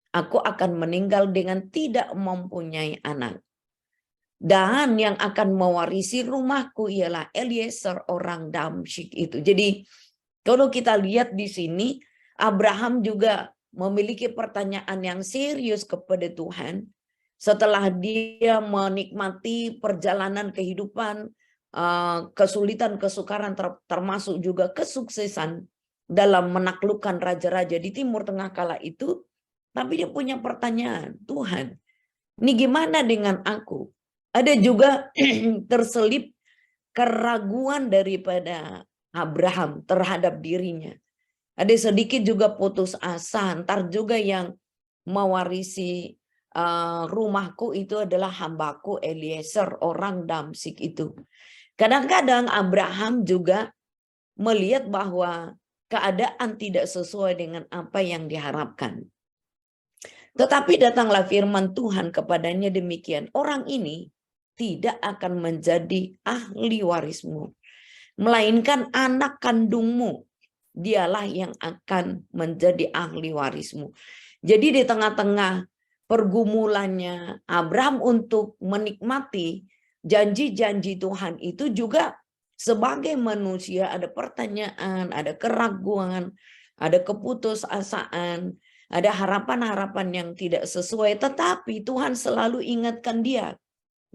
B: aku akan meninggal dengan tidak mempunyai anak. Dan yang akan mewarisi rumahku ialah Eliezer orang Damsyik itu. Jadi kalau kita lihat di sini, Abraham juga memiliki pertanyaan yang serius kepada Tuhan. Setelah dia menikmati perjalanan kehidupan, kesulitan, kesukaran, termasuk juga kesuksesan dalam menaklukkan raja-raja di Timur Tengah kala itu. Tapi dia punya pertanyaan, Tuhan, ini gimana dengan aku? Ada juga terselip keraguan daripada Abraham terhadap dirinya. Ada sedikit juga putus asa, ntar juga yang mewarisi rumahku itu adalah hambaku Eliezer orang Damsyik itu. Kadang-kadang Abraham juga melihat bahwa keadaan tidak sesuai dengan apa yang diharapkan. Tetapi datanglah firman Tuhan kepadanya demikian, orang ini tidak akan menjadi ahli warismu, melainkan anak kandungmu, dialah yang akan menjadi ahli warismu. Jadi di tengah-tengah pergumulannya Abraham untuk menikmati janji-janji Tuhan itu juga sebagai manusia ada pertanyaan, ada keraguan, ada keputusasaan, ada harapan-harapan yang tidak sesuai. Tetapi Tuhan selalu ingatkan dia.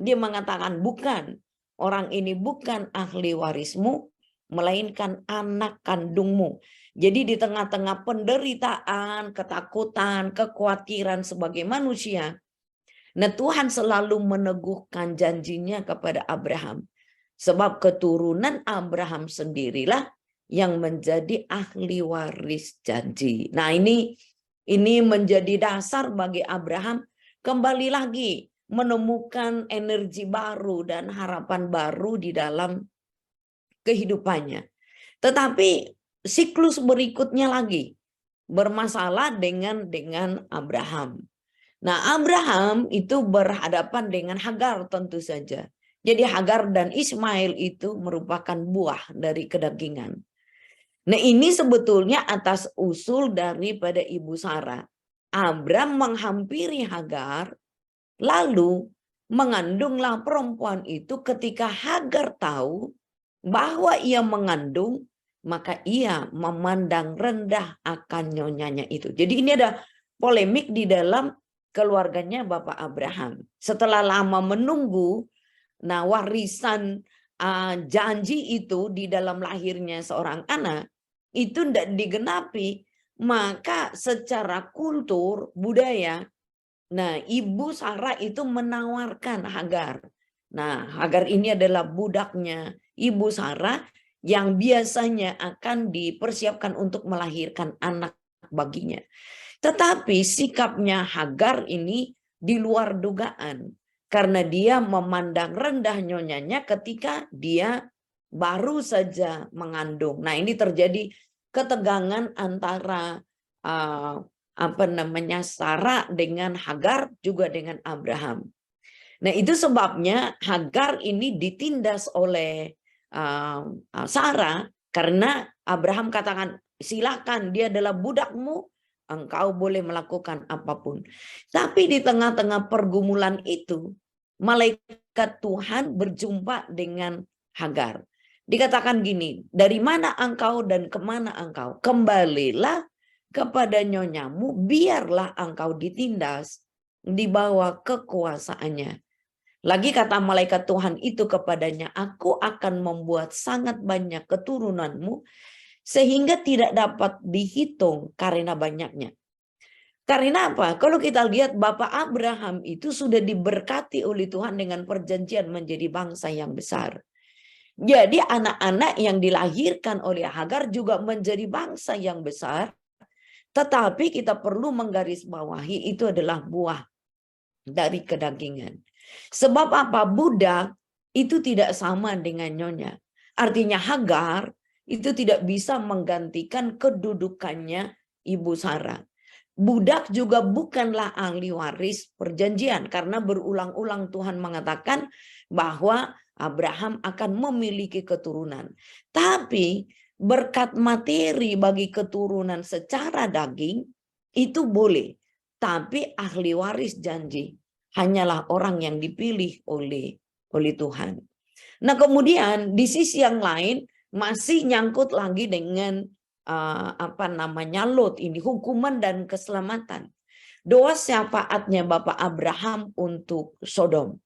B: Dia mengatakan bukan, orang ini bukan ahli warismu, melainkan anak kandungmu. Jadi di tengah-tengah penderitaan, ketakutan, kekhawatiran sebagai manusia, nah Tuhan selalu meneguhkan janjinya kepada Abraham. Sebab keturunan Abraham sendirilah yang menjadi ahli waris janji. Nah ini menjadi dasar bagi Abraham kembali lagi menemukan energi baru dan harapan baru di dalam kehidupannya. Tetapi siklus berikutnya lagi bermasalah dengan Abraham. Nah, Abraham itu berhadapan dengan Hagar tentu saja. Jadi Hagar dan Ismail itu merupakan buah dari kedagingan. Nah, ini sebetulnya atas usul daripada Ibu Sarah. Abram menghampiri Hagar, lalu mengandunglah perempuan itu. Ketika Hagar tahu bahwa ia mengandung, maka ia memandang rendah akan nyonyanya itu. Jadi ini ada polemik di dalam keluarganya Bapak Abraham. Setelah lama menunggu, nah warisan janji itu di dalam lahirnya seorang anak, itu tidak digenapi, maka secara kultur, budaya, nah Ibu Sarah itu menawarkan Hagar. Nah Hagar ini adalah budaknya Ibu Sarah yang biasanya akan dipersiapkan untuk melahirkan anak baginya. Tetapi sikapnya Hagar ini di luar dugaan. Karena dia memandang rendah nyonyanya ketika dia baru saja mengandung. Nah, ini terjadi ketegangan antara Sarah dengan Hagar, juga dengan Abraham. Nah, itu sebabnya Hagar ini ditindas oleh Sarah, karena Abraham katakan, silakan, dia adalah budakmu, engkau boleh melakukan apapun. Tapi di tengah-tengah pergumulan itu, malaikat Tuhan berjumpa dengan Hagar. Dikatakan gini, dari mana engkau dan kemana engkau? Kembalilah kepada nyonyamu, biarlah engkau ditindas di bawah kekuasaannya. Lagi kata malaikat Tuhan itu kepadanya, aku akan membuat sangat banyak keturunanmu, sehingga tidak dapat dihitung karena banyaknya. Karena apa? Kalau kita lihat Bapak Abraham itu sudah diberkati oleh Tuhan dengan perjanjian menjadi bangsa yang besar. Jadi anak-anak yang dilahirkan oleh Hagar juga menjadi bangsa yang besar. Tetapi kita perlu menggarisbawahi itu adalah buah dari kedagingan. Sebab apa? Budak itu tidak sama dengan nyonya. Artinya Hagar itu tidak bisa menggantikan kedudukannya Ibu Sarah. Budak juga bukanlah ahli waris perjanjian, karena berulang-ulang Tuhan mengatakan bahwa Abraham akan memiliki keturunan. Tapi berkat materi bagi keturunan secara daging itu boleh. Tapi ahli waris janji hanyalah orang yang dipilih oleh Tuhan. Nah, kemudian di sisi yang lain masih nyangkut lagi dengan Lot ini, hukuman dan keselamatan. Doa syafaatnya Bapak Abraham untuk Sodom.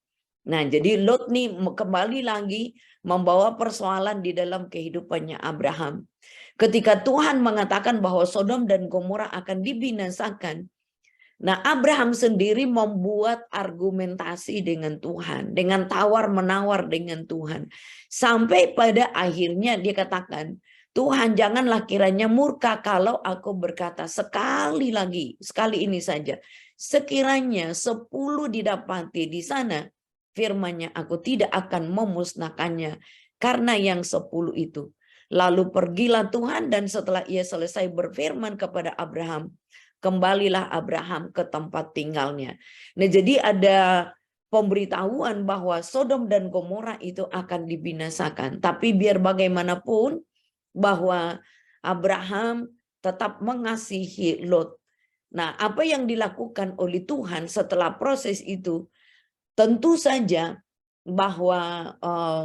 B: Nah, jadi Lot nih kembali lagi membawa persoalan di dalam kehidupannya Abraham. Ketika Tuhan mengatakan bahwa Sodom dan Gomora akan dibinasakan, nah, Abraham sendiri membuat argumentasi dengan Tuhan, dengan tawar-menawar dengan Tuhan. Sampai pada akhirnya dia katakan, Tuhan, janganlah kiranya murka kalau aku berkata sekali lagi, sekali ini saja. Sekiranya 10 didapati di sana, firman-Nya aku tidak akan memusnahkannya karena yang 10 itu. Lalu pergilah Tuhan, dan setelah ia selesai berfirman kepada Abraham, kembalilah Abraham ke tempat tinggalnya. Nah, jadi ada pemberitahuan bahwa Sodom dan Gomora itu akan dibinasakan. Tapi biar bagaimanapun, bahwa Abraham tetap mengasihi Lot. Nah, apa yang dilakukan oleh Tuhan setelah proses itu, tentu saja bahwa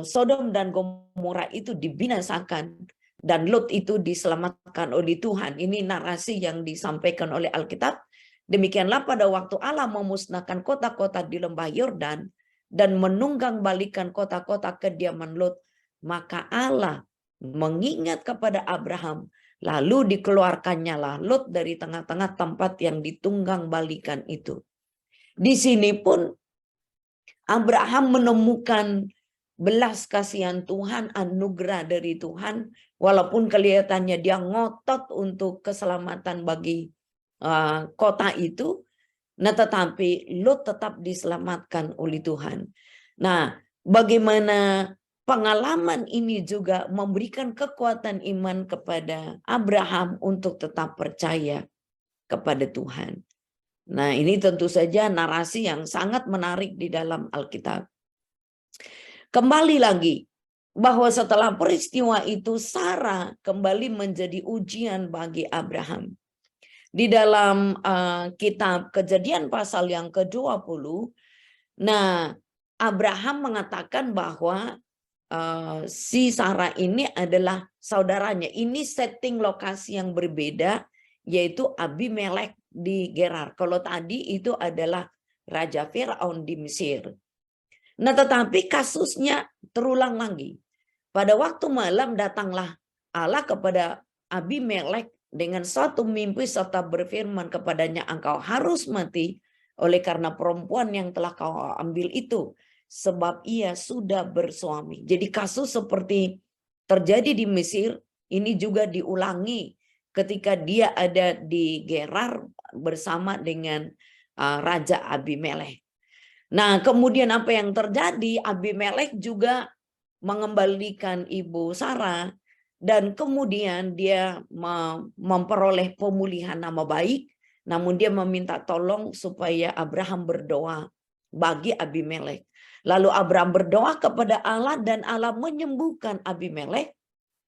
B: Sodom dan Gomora itu dibinasakan dan Lot itu diselamatkan oleh Tuhan. Ini narasi yang disampaikan oleh Alkitab. Demikianlah pada waktu Allah memusnahkan kota-kota di lembah Yordan dan menunggang balikan kota-kota kediaman Lot, maka Allah mengingat kepada Abraham, lalu dikeluarkannya lah Lot dari tengah-tengah tempat yang ditunggang balikan itu. Di sini pun Abraham menemukan belas kasihan Tuhan, anugerah dari Tuhan, walaupun kelihatannya dia ngotot untuk keselamatan bagi kota itu, nah tetapi Lot tetap diselamatkan oleh Tuhan. Nah, bagaimana pengalaman ini juga memberikan kekuatan iman kepada Abraham untuk tetap percaya kepada Tuhan. Nah, ini tentu saja narasi yang sangat menarik di dalam Alkitab. Kembali lagi, bahwa setelah peristiwa itu Sarah kembali menjadi ujian bagi Abraham. Di dalam kitab Kejadian pasal yang ke-20, nah Abraham mengatakan bahwa si Sarah ini adalah saudaranya. Ini setting lokasi yang berbeda, yaitu Abimelek di Gerar. Kalau tadi itu adalah Raja Firaun di Mesir. Nah, tetapi kasusnya terulang lagi. Pada waktu malam datanglah Allah kepada Abimelek dengan suatu mimpi serta berfirman kepadanya, engkau harus mati oleh karena perempuan yang telah kau ambil itu, sebab ia sudah bersuami. Jadi kasus seperti terjadi di Mesir ini juga diulangi ketika dia ada di Gerar, bersama dengan Raja Abimelek. Nah, kemudian apa yang terjadi? Abimelek juga mengembalikan ibu Sarah, dan kemudian dia memperoleh pemulihan nama baik, namun dia meminta tolong supaya Abraham berdoa bagi Abimelek. Lalu Abraham berdoa kepada Allah dan Allah menyembuhkan Abimelek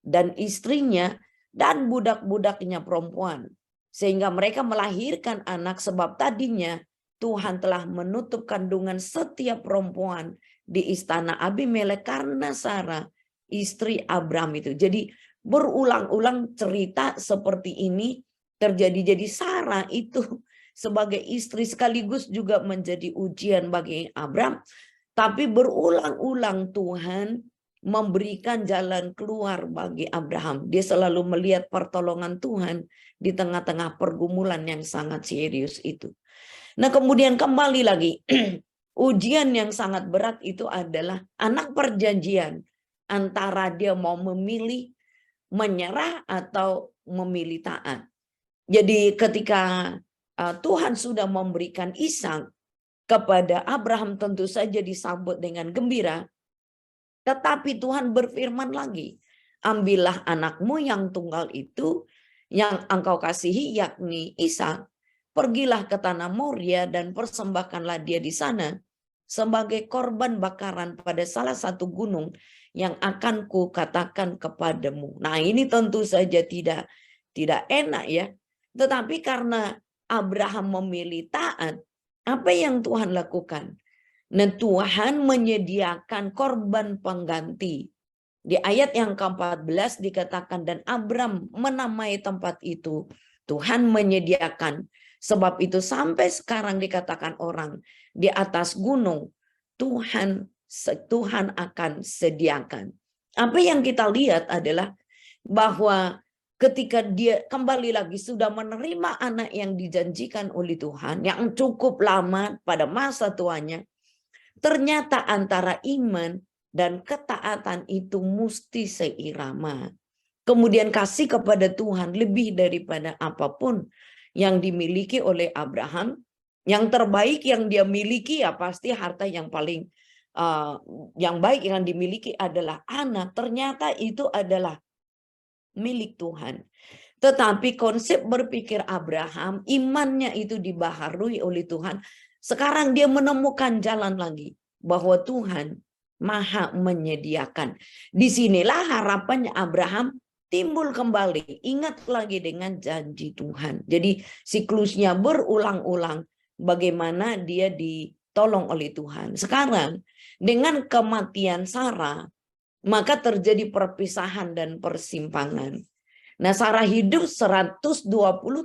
B: dan istrinya dan budak-budaknya perempuan. Sehingga mereka melahirkan anak, sebab tadinya Tuhan telah menutup kandungan setiap perempuan di istana Abimelek karena Sarah, istri Abraham itu. Jadi berulang-ulang cerita seperti ini terjadi. Jadi Sarah itu sebagai istri sekaligus juga menjadi ujian bagi Abraham. Tapi berulang-ulang Tuhan memberikan jalan keluar bagi Abraham. Dia selalu melihat pertolongan Tuhan di tengah-tengah pergumulan yang sangat serius itu. Nah, kemudian kembali lagi, ujian yang sangat berat itu adalah anak perjanjian antara dia mau memilih menyerah atau memilih taat. Jadi ketika Tuhan sudah memberikan Ishak kepada Abraham, tentu saja disambut dengan gembira. Tetapi Tuhan berfirman lagi, ambillah anakmu yang tunggal itu, yang engkau kasihi, yakni Ishak. Pergilah ke tanah Moria dan persembahkanlah dia di sana sebagai korban bakaran pada salah satu gunung yang akan kukatakan kepadamu. Nah, ini tentu saja tidak enak ya. Tetapi karena Abraham memilih taat, apa yang Tuhan lakukan? Nah, Tuhan menyediakan korban pengganti. Di ayat yang ke-14 dikatakan, dan Abram menamai tempat itu Tuhan menyediakan. Sebab itu sampai sekarang dikatakan orang di atas gunung Tuhan akan sediakan. Apa yang kita lihat adalah bahwa ketika dia kembali lagi sudah menerima anak yang dijanjikan oleh Tuhan yang cukup lama pada masa tuanya, ternyata antara iman dan ketaatan itu mesti seirama. Kemudian kasih kepada Tuhan lebih daripada apapun yang dimiliki oleh Abraham. Yang terbaik yang dia miliki ya pasti harta yang paling yang baik yang dimiliki adalah anak. Ternyata itu adalah milik Tuhan. Tetapi konsep berpikir Abraham, imannya itu dibaharui oleh Tuhan. Sekarang dia menemukan jalan lagi bahwa Tuhan Maha menyediakan. Disinilah harapannya Abraham timbul kembali, ingat lagi dengan janji Tuhan. Jadi siklusnya berulang-ulang bagaimana dia ditolong oleh Tuhan. Sekarang dengan kematian Sarah, maka terjadi perpisahan dan persimpangan. Nah, Sarah hidup 120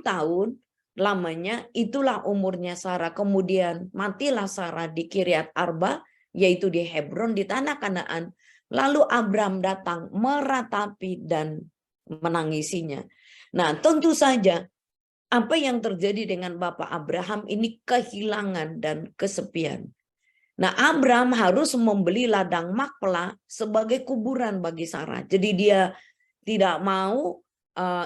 B: tahun lamanya, itulah umurnya Sarah. Kemudian matilah Sarah di Kiryat Arba, yaitu di Hebron di tanah Kanaan. Lalu Abram datang meratapi dan menangisinya. Nah, tentu saja apa yang terjadi dengan Bapak Abraham ini kehilangan dan kesepian. Nah, Abram harus membeli ladang Makpela sebagai kuburan bagi Sarah. Jadi dia tidak mau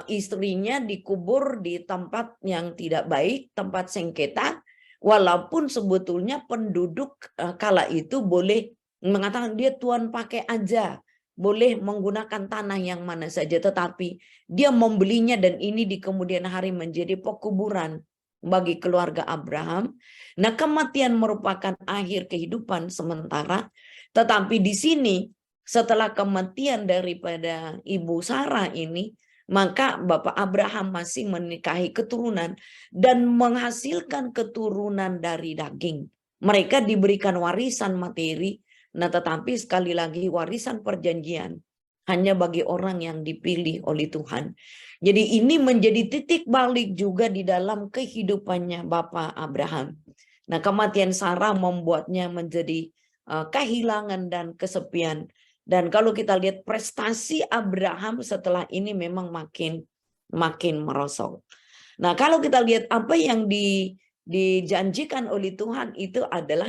B: istrinya dikubur di tempat yang tidak baik, tempat sengketa, walaupun sebetulnya penduduk kala itu boleh mengatakan dia Tuhan pakai aja, boleh menggunakan tanah yang mana saja, tetapi dia membelinya dan ini di kemudian hari menjadi pekuburan bagi keluarga Abraham. Nah, kematian merupakan akhir kehidupan sementara, tetapi di sini setelah kematian daripada Ibu Sarah ini, maka Bapak Abraham masih menikahi keturunan dan menghasilkan keturunan dari daging. Mereka diberikan warisan materi, nah tetapi sekali lagi warisan perjanjian hanya bagi orang yang dipilih oleh Tuhan. Jadi ini menjadi titik balik juga di dalam kehidupannya Bapak Abraham. Nah, kematian Sarah membuatnya menjadi kehilangan dan kesepian. Dan kalau kita lihat prestasi Abraham setelah ini memang makin merosot. Nah, kalau kita lihat apa yang dijanjikan oleh Tuhan itu adalah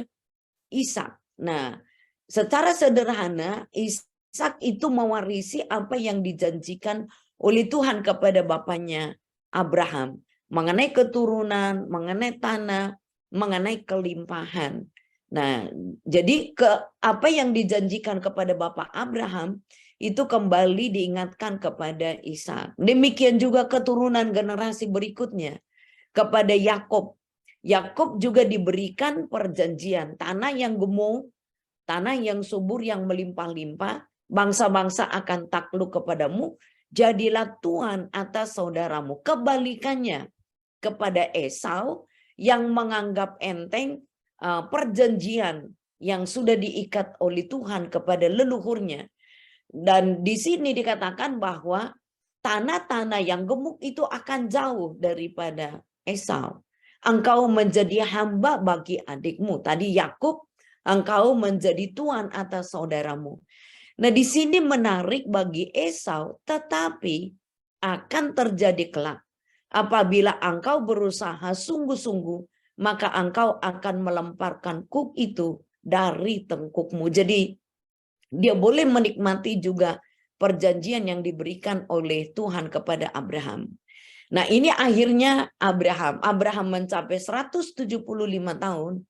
B: Ishak. Nah, secara sederhana Ishak itu mewarisi apa yang dijanjikan oleh Tuhan kepada bapaknya Abraham. mengenai keturunan, mengenai tanah, mengenai kelimpahan. Nah, jadi apa yang dijanjikan kepada Bapak Abraham itu kembali diingatkan kepada Ishak. Demikian juga keturunan generasi berikutnya kepada Yakub. Yakub juga diberikan perjanjian tanah yang gemuk, tanah yang subur, yang melimpah-limpah. Bangsa-bangsa akan takluk kepadamu, jadilah tuan atas saudaramu. Kebalikannya kepada Esau yang menganggap enteng perjanjian yang sudah diikat oleh Tuhan kepada leluhurnya. Dan di sini dikatakan bahwa tanah-tanah yang gemuk itu akan jauh daripada Esau. Engkau menjadi hamba bagi adikmu. Tadi Yakub, engkau menjadi tuan atas saudaramu. Nah, di sini menarik bagi Esau, tetapi akan terjadi kelak. Apabila engkau berusaha sungguh-sungguh, maka engkau akan melemparkan kuk itu dari tengkukmu. Jadi dia boleh menikmati juga perjanjian yang diberikan oleh Tuhan kepada Abraham. Nah, ini akhirnya Abraham mencapai 175 tahun,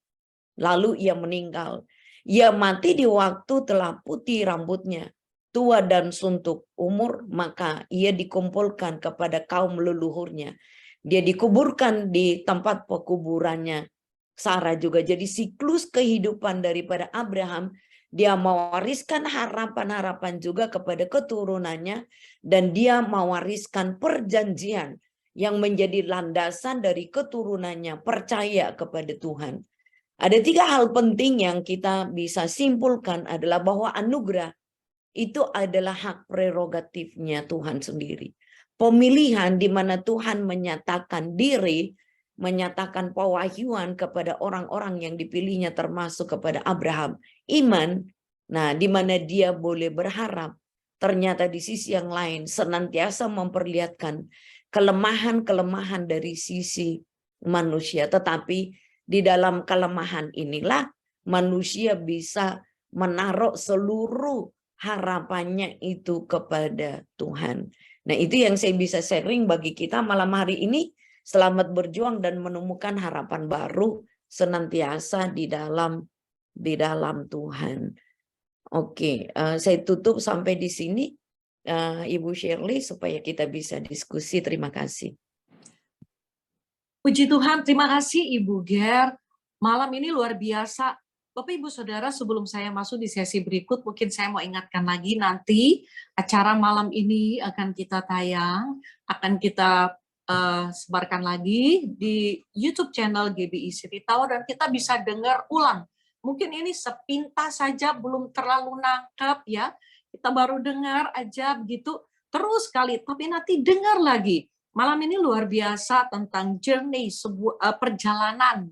B: lalu ia meninggal. Ia mati di waktu telah putih rambutnya, tua dan suntuk umur, maka ia dikumpulkan kepada kaum leluhurnya. Dia dikuburkan di tempat pekuburannya Sarah juga. Jadi siklus kehidupan daripada Abraham, dia mewariskan harapan-harapan juga kepada keturunannya, dan dia mewariskan perjanjian yang menjadi landasan dari keturunannya percaya kepada Tuhan. Ada 3 hal penting yang kita bisa simpulkan adalah bahwa anugerah itu adalah hak prerogatifnya Tuhan sendiri. Pemilihan di mana Tuhan menyatakan diri, menyatakan pewahyuan kepada orang-orang yang dipilihnya termasuk kepada Abraham. Iman, nah di mana dia boleh berharap. Ternyata di sisi yang lain senantiasa memperlihatkan kelemahan-kelemahan dari sisi manusia. Tetapi di dalam kelemahan inilah manusia bisa menaruh seluruh harapannya itu kepada Tuhan. Nah, itu yang saya bisa sharing bagi kita malam hari ini. Selamat berjuang dan menemukan harapan baru senantiasa di dalam Tuhan. Oke, saya tutup sampai di sini, Ibu Shirley, supaya kita bisa diskusi. Terima kasih.
A: Puji Tuhan, terima kasih Ibu Ger. Malam ini luar biasa. Bapak Ibu Saudara, sebelum saya masuk di sesi berikut, mungkin saya mau ingatkan lagi nanti acara malam ini akan kita tayang, akan kita sebarkan lagi di YouTube channel GBI City Tower, dan kita bisa dengar ulang. Mungkin ini sepintas saja, belum terlalu nangkep ya. Kita baru dengar aja begitu, terus sekali, tapi nanti dengar lagi. Malam ini luar biasa tentang journey, sebuah perjalanan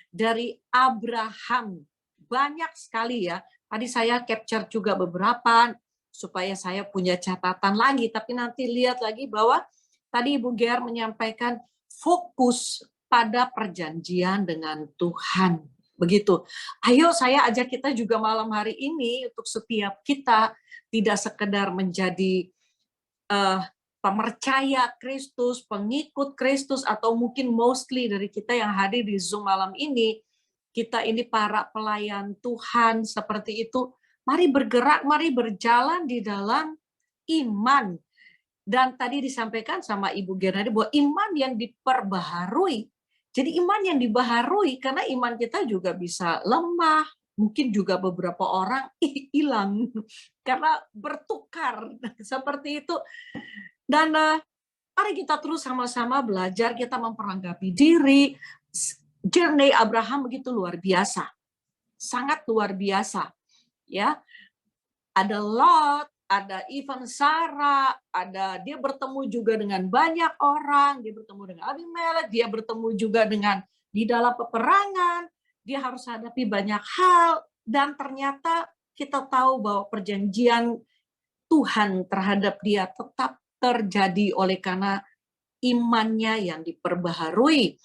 A: dari Abraham. Banyak sekali ya. Tadi saya capture juga beberapa supaya saya punya catatan lagi. Tapi nanti lihat lagi bahwa tadi Ibu Ger menyampaikan fokus pada perjanjian dengan Tuhan. Begitu. Ayo saya ajak kita juga malam hari ini untuk setiap kita tidak sekedar menjadi pemercaya Kristus, pengikut Kristus, atau mungkin mostly dari kita yang hadir di Zoom malam ini, kita ini para pelayan Tuhan seperti itu. Mari bergerak, mari berjalan di dalam iman. Dan tadi disampaikan sama Ibu Gernadi bahwa iman yang diperbaharui. Jadi iman yang dibaharui, karena iman kita juga bisa lemah, mungkin juga beberapa orang hilang karena bertukar seperti itu. Dan mari kita terus sama-sama belajar, kita memperlengkapi diri. Journey Abraham begitu luar biasa, sangat luar biasa. Ya, ada Lot, ada even Sarah, ada dia bertemu juga dengan banyak orang, dia bertemu dengan Abimelek, dia bertemu juga dengan di dalam peperangan, dia harus hadapi banyak hal, dan ternyata kita tahu bahwa perjanjian Tuhan terhadap dia tetap terjadi oleh karena imannya yang diperbaharui.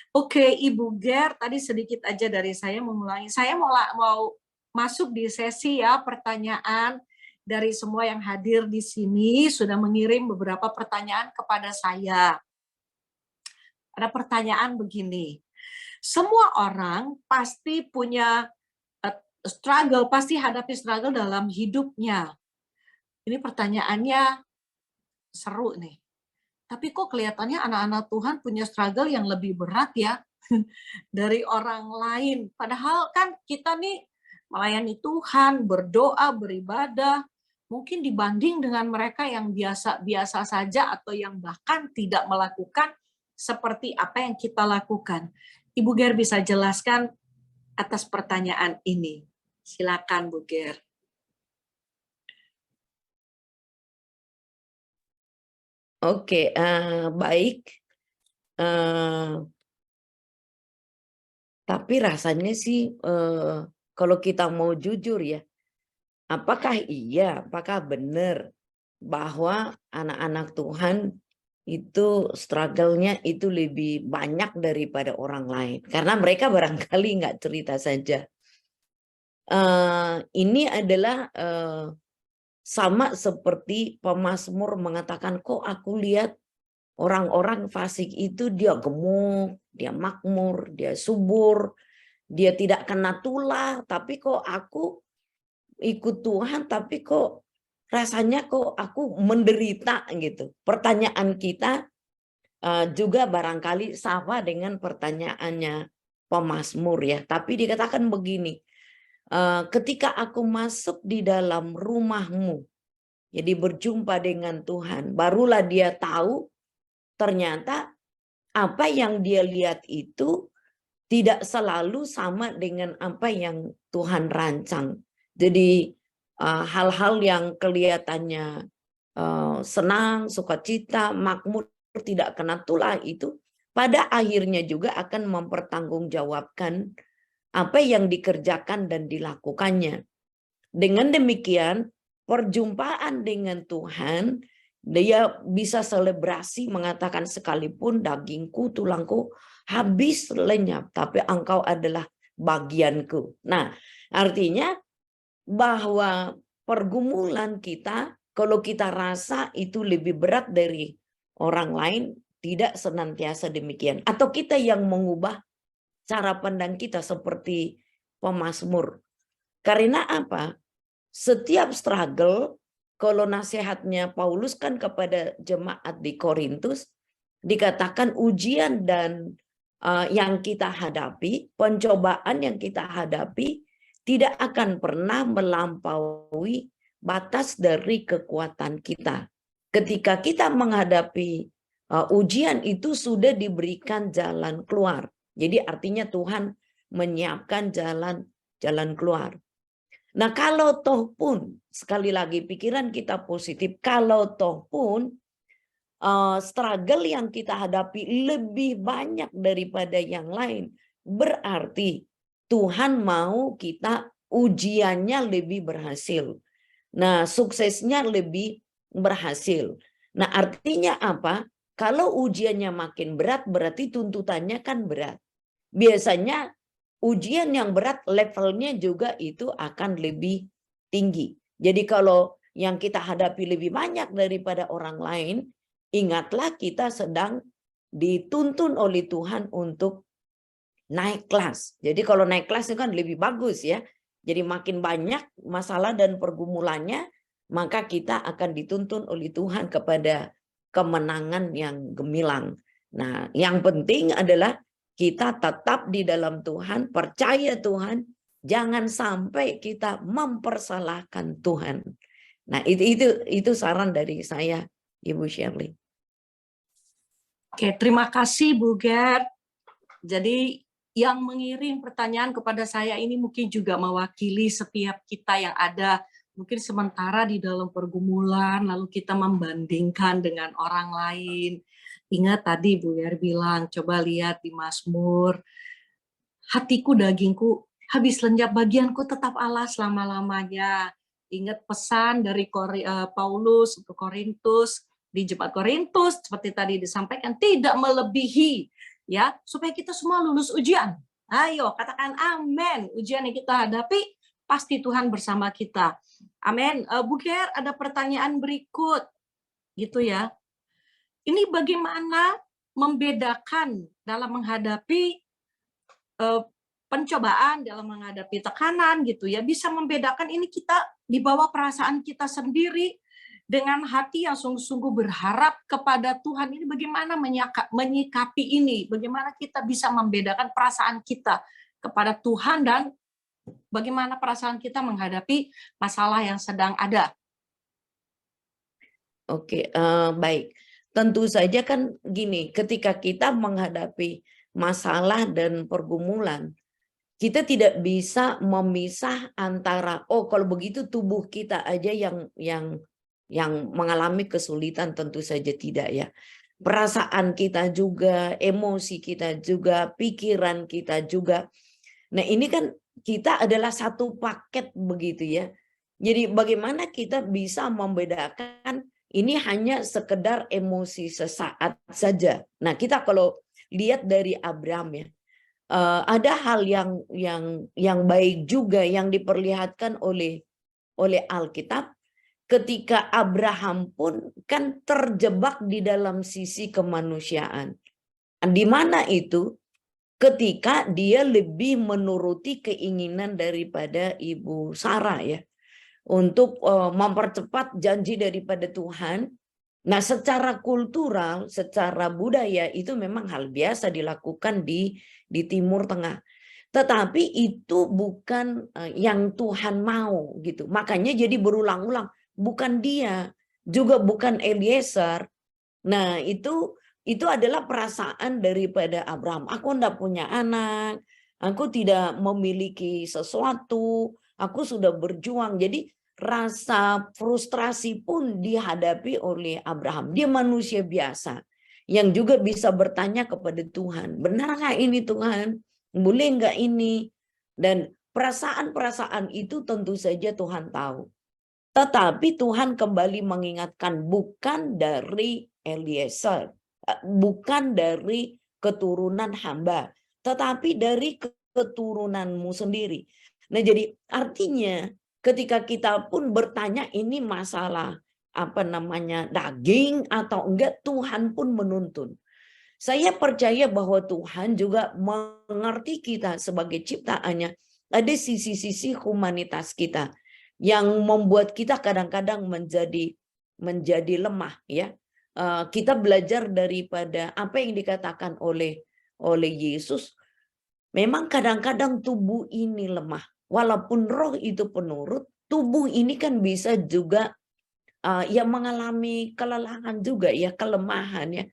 A: Oke, Ibu Ger, tadi sedikit aja dari saya mengulangi. Saya mau masuk di sesi ya pertanyaan dari semua yang hadir di sini sudah mengirim beberapa pertanyaan kepada saya. Ada pertanyaan begini, semua orang pasti punya struggle, pasti hadapi struggle dalam hidupnya. Ini pertanyaannya seru nih. Tapi kok kelihatannya anak-anak Tuhan punya struggle yang lebih berat ya dari orang lain. Padahal kan kita nih melayani Tuhan, berdoa, beribadah, mungkin dibanding dengan mereka yang biasa-biasa saja atau yang bahkan tidak melakukan seperti apa yang kita lakukan. Ibu Ger bisa jelaskan atas pertanyaan ini. Silakan Bu Ger.
B: Oke, baik. Tapi rasanya sih kalau kita mau jujur ya, apakah benar bahwa anak-anak Tuhan itu struggle-nya itu lebih banyak daripada orang lain? Karena mereka barangkali nggak cerita saja. Ini adalah sama seperti pemazmur mengatakan, kok aku lihat orang-orang fasik itu dia gemuk, dia makmur, dia subur, dia tidak kena tulah, tapi kok aku ikut Tuhan, tapi kok rasanya kok aku menderita gitu. Pertanyaan kita juga barangkali sama dengan pertanyaannya pemazmur ya. Tapi dikatakan begini, ketika aku masuk di dalam rumahmu, jadi berjumpa dengan Tuhan, barulah dia tahu ternyata apa yang dia lihat itu tidak selalu sama dengan apa yang Tuhan rancang. Jadi hal-hal yang kelihatannya senang, sukacita, makmur, tidak kena tulah itu pada akhirnya juga akan mempertanggungjawabkan apa yang dikerjakan dan dilakukannya. Dengan demikian, perjumpaan dengan Tuhan, dia bisa selebrasi mengatakan sekalipun dagingku, tulangku habis lenyap, tapi engkau adalah bagianku. Nah, artinya bahwa pergumulan kita, kalau kita rasa itu lebih berat dari orang lain, tidak senantiasa demikian. Atau kita yang mengubah cara pandang kita seperti pemazmur. Karena apa? Setiap struggle, kalau nasihatnya Paulus kan kepada jemaat di Korintus, dikatakan ujian dan yang kita hadapi, pencobaan yang kita hadapi, tidak akan pernah melampaui batas dari kekuatan kita. Ketika kita menghadapi ujian itu sudah diberikan jalan keluar. Jadi artinya Tuhan menyiapkan jalan keluar. Nah, kalau toh pun, sekali lagi pikiran kita positif, kalau toh pun struggle yang kita hadapi lebih banyak daripada yang lain, berarti Tuhan mau kita ujiannya lebih berhasil. Nah, suksesnya lebih berhasil. Nah, artinya apa? Kalau ujiannya makin berat, berarti tuntutannya kan berat. Biasanya ujian yang berat levelnya juga itu akan lebih tinggi. Jadi kalau yang kita hadapi lebih banyak daripada orang lain, ingatlah kita sedang dituntun oleh Tuhan untuk naik kelas. Jadi kalau naik kelas itu kan lebih bagus ya. Jadi makin banyak masalah dan pergumulannya, maka kita akan dituntun oleh Tuhan kepada kemenangan yang gemilang. Nah, yang penting adalah kita tetap di dalam Tuhan, percaya Tuhan, jangan sampai kita mempersalahkan Tuhan. Nah, itu saran dari saya, Ibu Shirley.
A: Oke, terima kasih Bu Ger. Jadi yang mengirim pertanyaan kepada saya ini mungkin juga mewakili setiap kita yang ada mungkin sementara di dalam pergumulan, lalu kita membandingkan dengan orang lain. Ingat tadi Bu Ger bilang, coba lihat di Mazmur, hatiku dagingku habis lenyap, bagianku tetap Allah selama-lamanya. Ingat pesan dari Paulus untuk Korintus, di jemaat Korintus seperti tadi disampaikan, tidak melebihi, ya, supaya kita semua lulus ujian. Ayo katakan amin. Ujian yang kita hadapi pasti Tuhan bersama kita. Amin. Bu Ger, ada pertanyaan berikut gitu ya. Ini bagaimana membedakan dalam menghadapi pencobaan, dalam menghadapi tekanan gitu ya, bisa membedakan ini kita di bawah perasaan kita sendiri dengan hati yang sungguh-sungguh berharap kepada Tuhan. Ini bagaimana menyikapi ini, bagaimana kita bisa membedakan perasaan kita kepada Tuhan dan bagaimana perasaan kita menghadapi masalah yang sedang ada.
B: Oke, baik. Tentu saja kan gini, ketika kita menghadapi masalah dan pergumulan, kita tidak bisa memisah antara, oh kalau begitu tubuh kita aja yang mengalami kesulitan, tentu saja tidak ya. Perasaan kita juga, emosi kita juga, pikiran kita juga. Nah ini kan kita adalah satu paket begitu ya. Jadi bagaimana kita bisa membedakan ini hanya sekedar emosi sesaat saja. Nah kita kalau lihat dari Abraham ya, ada hal yang baik juga yang diperlihatkan oleh Alkitab ketika Abraham pun kan terjebak di dalam sisi kemanusiaan. Di mana itu ketika dia lebih menuruti keinginan daripada Ibu Sarah ya, untuk mempercepat janji daripada Tuhan. Nah, secara kultural, secara budaya itu memang hal biasa dilakukan di Timur Tengah. Tetapi itu bukan yang Tuhan mau gitu. Makanya jadi berulang-ulang, bukan dia, juga bukan Eliezer. Nah, itu adalah perasaan daripada Abraham. Aku tidak punya anak, aku tidak memiliki sesuatu, aku sudah berjuang. Jadi rasa frustrasi pun dihadapi oleh Abraham. Dia manusia biasa yang juga bisa bertanya kepada Tuhan, benarkah ini Tuhan? Boleh enggak ini? Dan perasaan-perasaan itu tentu saja Tuhan tahu. Tetapi Tuhan kembali mengingatkan bukan dari Eliezer, bukan dari keturunan hamba, tetapi dari keturunanmu sendiri. Nah, jadi artinya ketika kita pun bertanya ini masalah apa namanya daging atau enggak, Tuhan pun menuntun. Saya percaya bahwa Tuhan juga mengerti kita sebagai ciptaannya. Ada sisi-sisi humanitas kita yang membuat kita kadang-kadang menjadi lemah ya. Kita belajar daripada apa yang dikatakan oleh Yesus. Memang kadang-kadang tubuh ini lemah. Walaupun roh itu penurut, tubuh ini kan bisa juga ya mengalami kelelahan juga ya, kelemahan ya.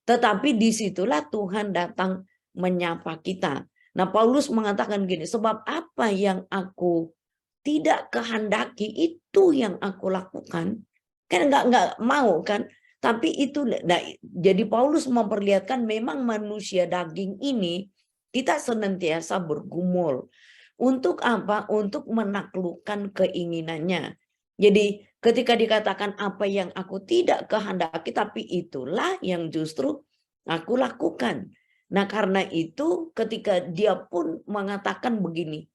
B: Tetapi disitulah Tuhan datang menyapa kita. Nah, Paulus mengatakan gini, sebab apa yang aku tidak kehendaki itu yang aku lakukan. Kan nggak mau kan? Tapi itu, nah, jadi Paulus memperlihatkan memang manusia daging ini kita senantiasa bergumul. Untuk apa? Untuk menaklukkan keinginannya. Jadi ketika dikatakan apa yang aku tidak kehendaki, tapi itulah yang justru aku lakukan. Nah karena itu ketika dia pun mengatakan begini,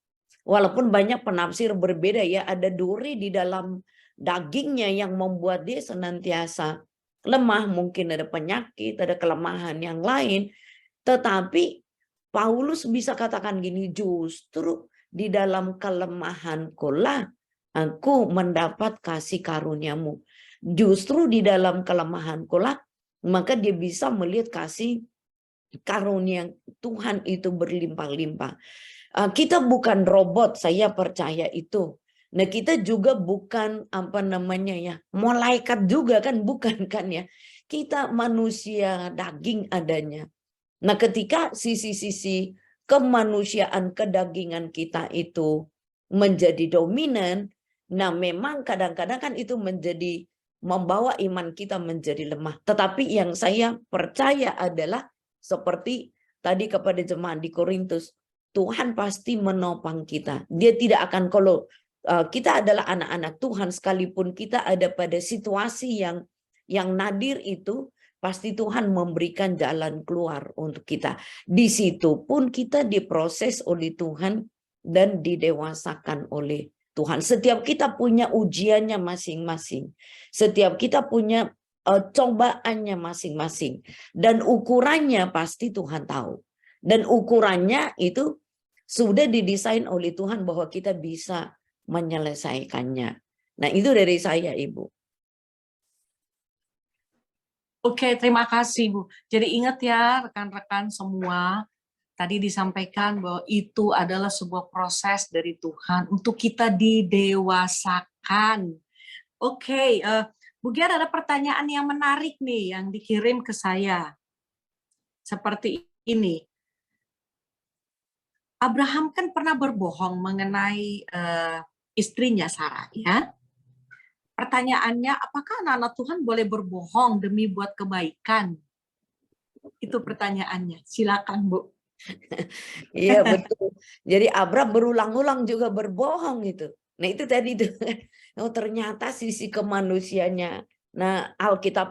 B: walaupun banyak penafsir berbeda ya, ada duri di dalam dagingnya yang membuat dia senantiasa lemah, mungkin ada penyakit, ada kelemahan yang lain. Tetapi Paulus bisa katakan gini, justru di dalam kelemahanku lah aku mendapat kasih karuniamu. Justru di dalam kelemahanku lah maka dia bisa melihat kasih karunia Tuhan itu berlimpah-limpah. Kita bukan robot, saya percaya itu. Nah, kita juga bukan apa namanya ya, malaikat juga kan, bukan kan ya. Kita manusia daging adanya. Nah, ketika sisi-sisi kemanusiaan, kedagingan kita itu menjadi dominan, nah memang kadang-kadang kan itu membawa iman kita menjadi lemah. Tetapi yang saya percaya adalah seperti tadi kepada jemaat di Korintus, Tuhan pasti menopang kita. Dia tidak akan, kalau kita adalah anak-anak Tuhan, sekalipun kita ada pada situasi yang nadir itu, pasti Tuhan memberikan jalan keluar untuk kita. Di situ pun kita diproses oleh Tuhan dan didewasakan oleh Tuhan. Setiap kita punya ujiannya masing-masing. Setiap kita punya cobaannya masing-masing. Dan ukurannya pasti Tuhan tahu. Dan ukurannya itu sudah didesain oleh Tuhan bahwa kita bisa menyelesaikannya. Nah, itu dari saya, Ibu.
A: Oke, terima kasih Bu. Jadi ingat ya rekan-rekan semua, tadi disampaikan bahwa itu adalah sebuah proses dari Tuhan untuk kita didewasakan. Oke, Bu Giar, ada pertanyaan yang menarik nih yang dikirim ke saya. Seperti ini. Abraham kan pernah berbohong mengenai istrinya Sarah, ya. Pertanyaannya, apakah anak-anak Tuhan boleh berbohong demi buat kebaikan? Itu pertanyaannya. Silakan, Bu.
B: Iya, betul. Jadi Abraham berulang-ulang juga berbohong itu. Nah, itu tadi itu. Oh, ternyata sisi kemanusianya. Nah,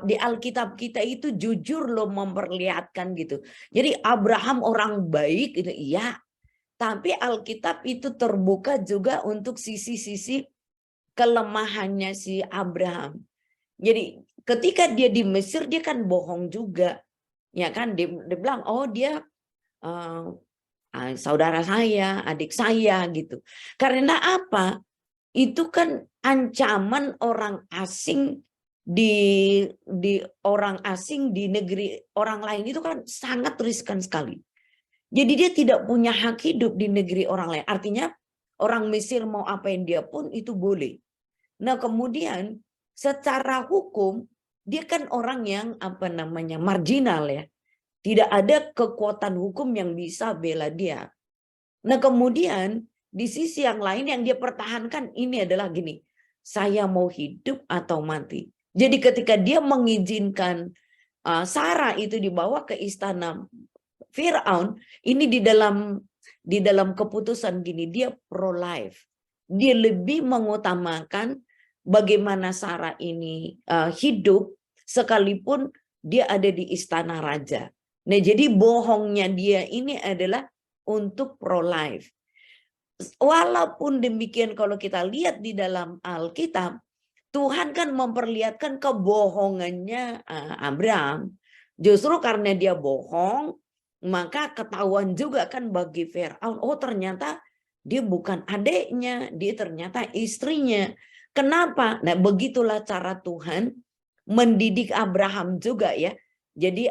B: di Alkitab kita itu jujur loh memperlihatkan gitu. Jadi Abraham orang baik itu iya, tapi Alkitab itu terbuka juga untuk sisi-sisi kelemahannya si Abraham. Jadi ketika dia di Mesir dia kan bohong juga. Ya kan, dia bilang oh dia saudara saya, adik saya gitu. Karena apa? Itu kan ancaman orang asing di orang asing di negeri orang lain itu kan sangat riskan sekali. Jadi dia tidak punya hak hidup di negeri orang lain. Artinya orang Mesir mau apain dia pun itu boleh. Nah, kemudian secara hukum dia kan orang yang marginal ya. Tidak ada kekuatan hukum yang bisa bela dia. Nah, kemudian di sisi yang lain yang dia pertahankan ini adalah gini, saya mau hidup atau mati. Jadi ketika dia mengizinkan Sarah itu dibawa ke istana Firaun, ini di dalam keputusan gini, dia pro life. Dia lebih mengutamakan bagaimana Sarah ini hidup sekalipun dia ada di istana raja. Nah, jadi bohongnya dia ini adalah untuk pro life. Walaupun demikian kalau kita lihat di dalam Alkitab, Tuhan kan memperlihatkan kebohongannya Abraham. Justru karena dia bohong, maka ketahuan juga kan bagi Firaun, oh ternyata dia bukan adiknya, dia ternyata istrinya. Kenapa? Nah, begitulah cara Tuhan mendidik Abraham juga ya. Jadi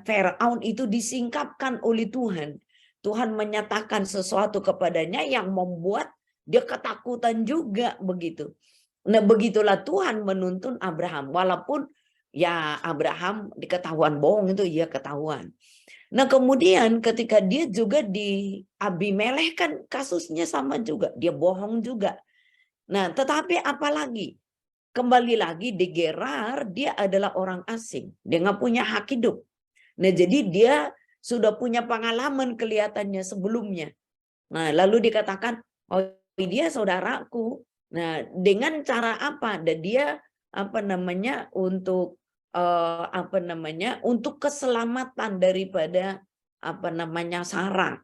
B: Firaun itu disingkapkan oleh Tuhan. Tuhan menyatakan sesuatu kepadanya yang membuat dia ketakutan juga begitu. Nah, begitulah Tuhan menuntun Abraham. Walaupun ya Abraham diketahuan bohong itu ya ketahuan. Nah, kemudian ketika dia juga di Abimelekh kan kasusnya sama juga. Dia bohong juga. Nah, tetapi apalagi? Kembali lagi di Gerar dia adalah orang asing. Dia nggak punya hak hidup. Nah, jadi dia sudah punya pengalaman kelihatannya sebelumnya. Nah, lalu dikatakan, oh dia saudaraku. Nah, dengan cara apa? Dan dia untuk keselamatan daripada Sarah.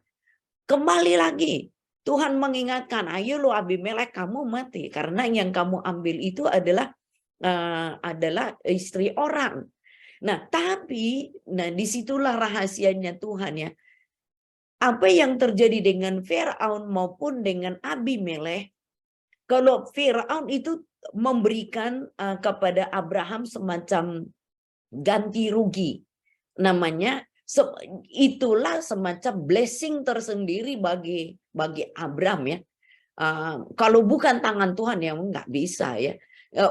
B: Kembali lagi Tuhan mengingatkan, ayo lo Abimelekh kamu mati karena yang kamu ambil itu adalah istri orang. Nah, tapi disitulah rahasianya Tuhan ya. Apa yang terjadi dengan Firaun maupun dengan Abimelekh, kalau Firaun itu memberikan kepada Abraham semacam ganti rugi, namanya itulah semacam blessing tersendiri bagi Abraham ya. Kalau bukan tangan Tuhan ya nggak bisa ya.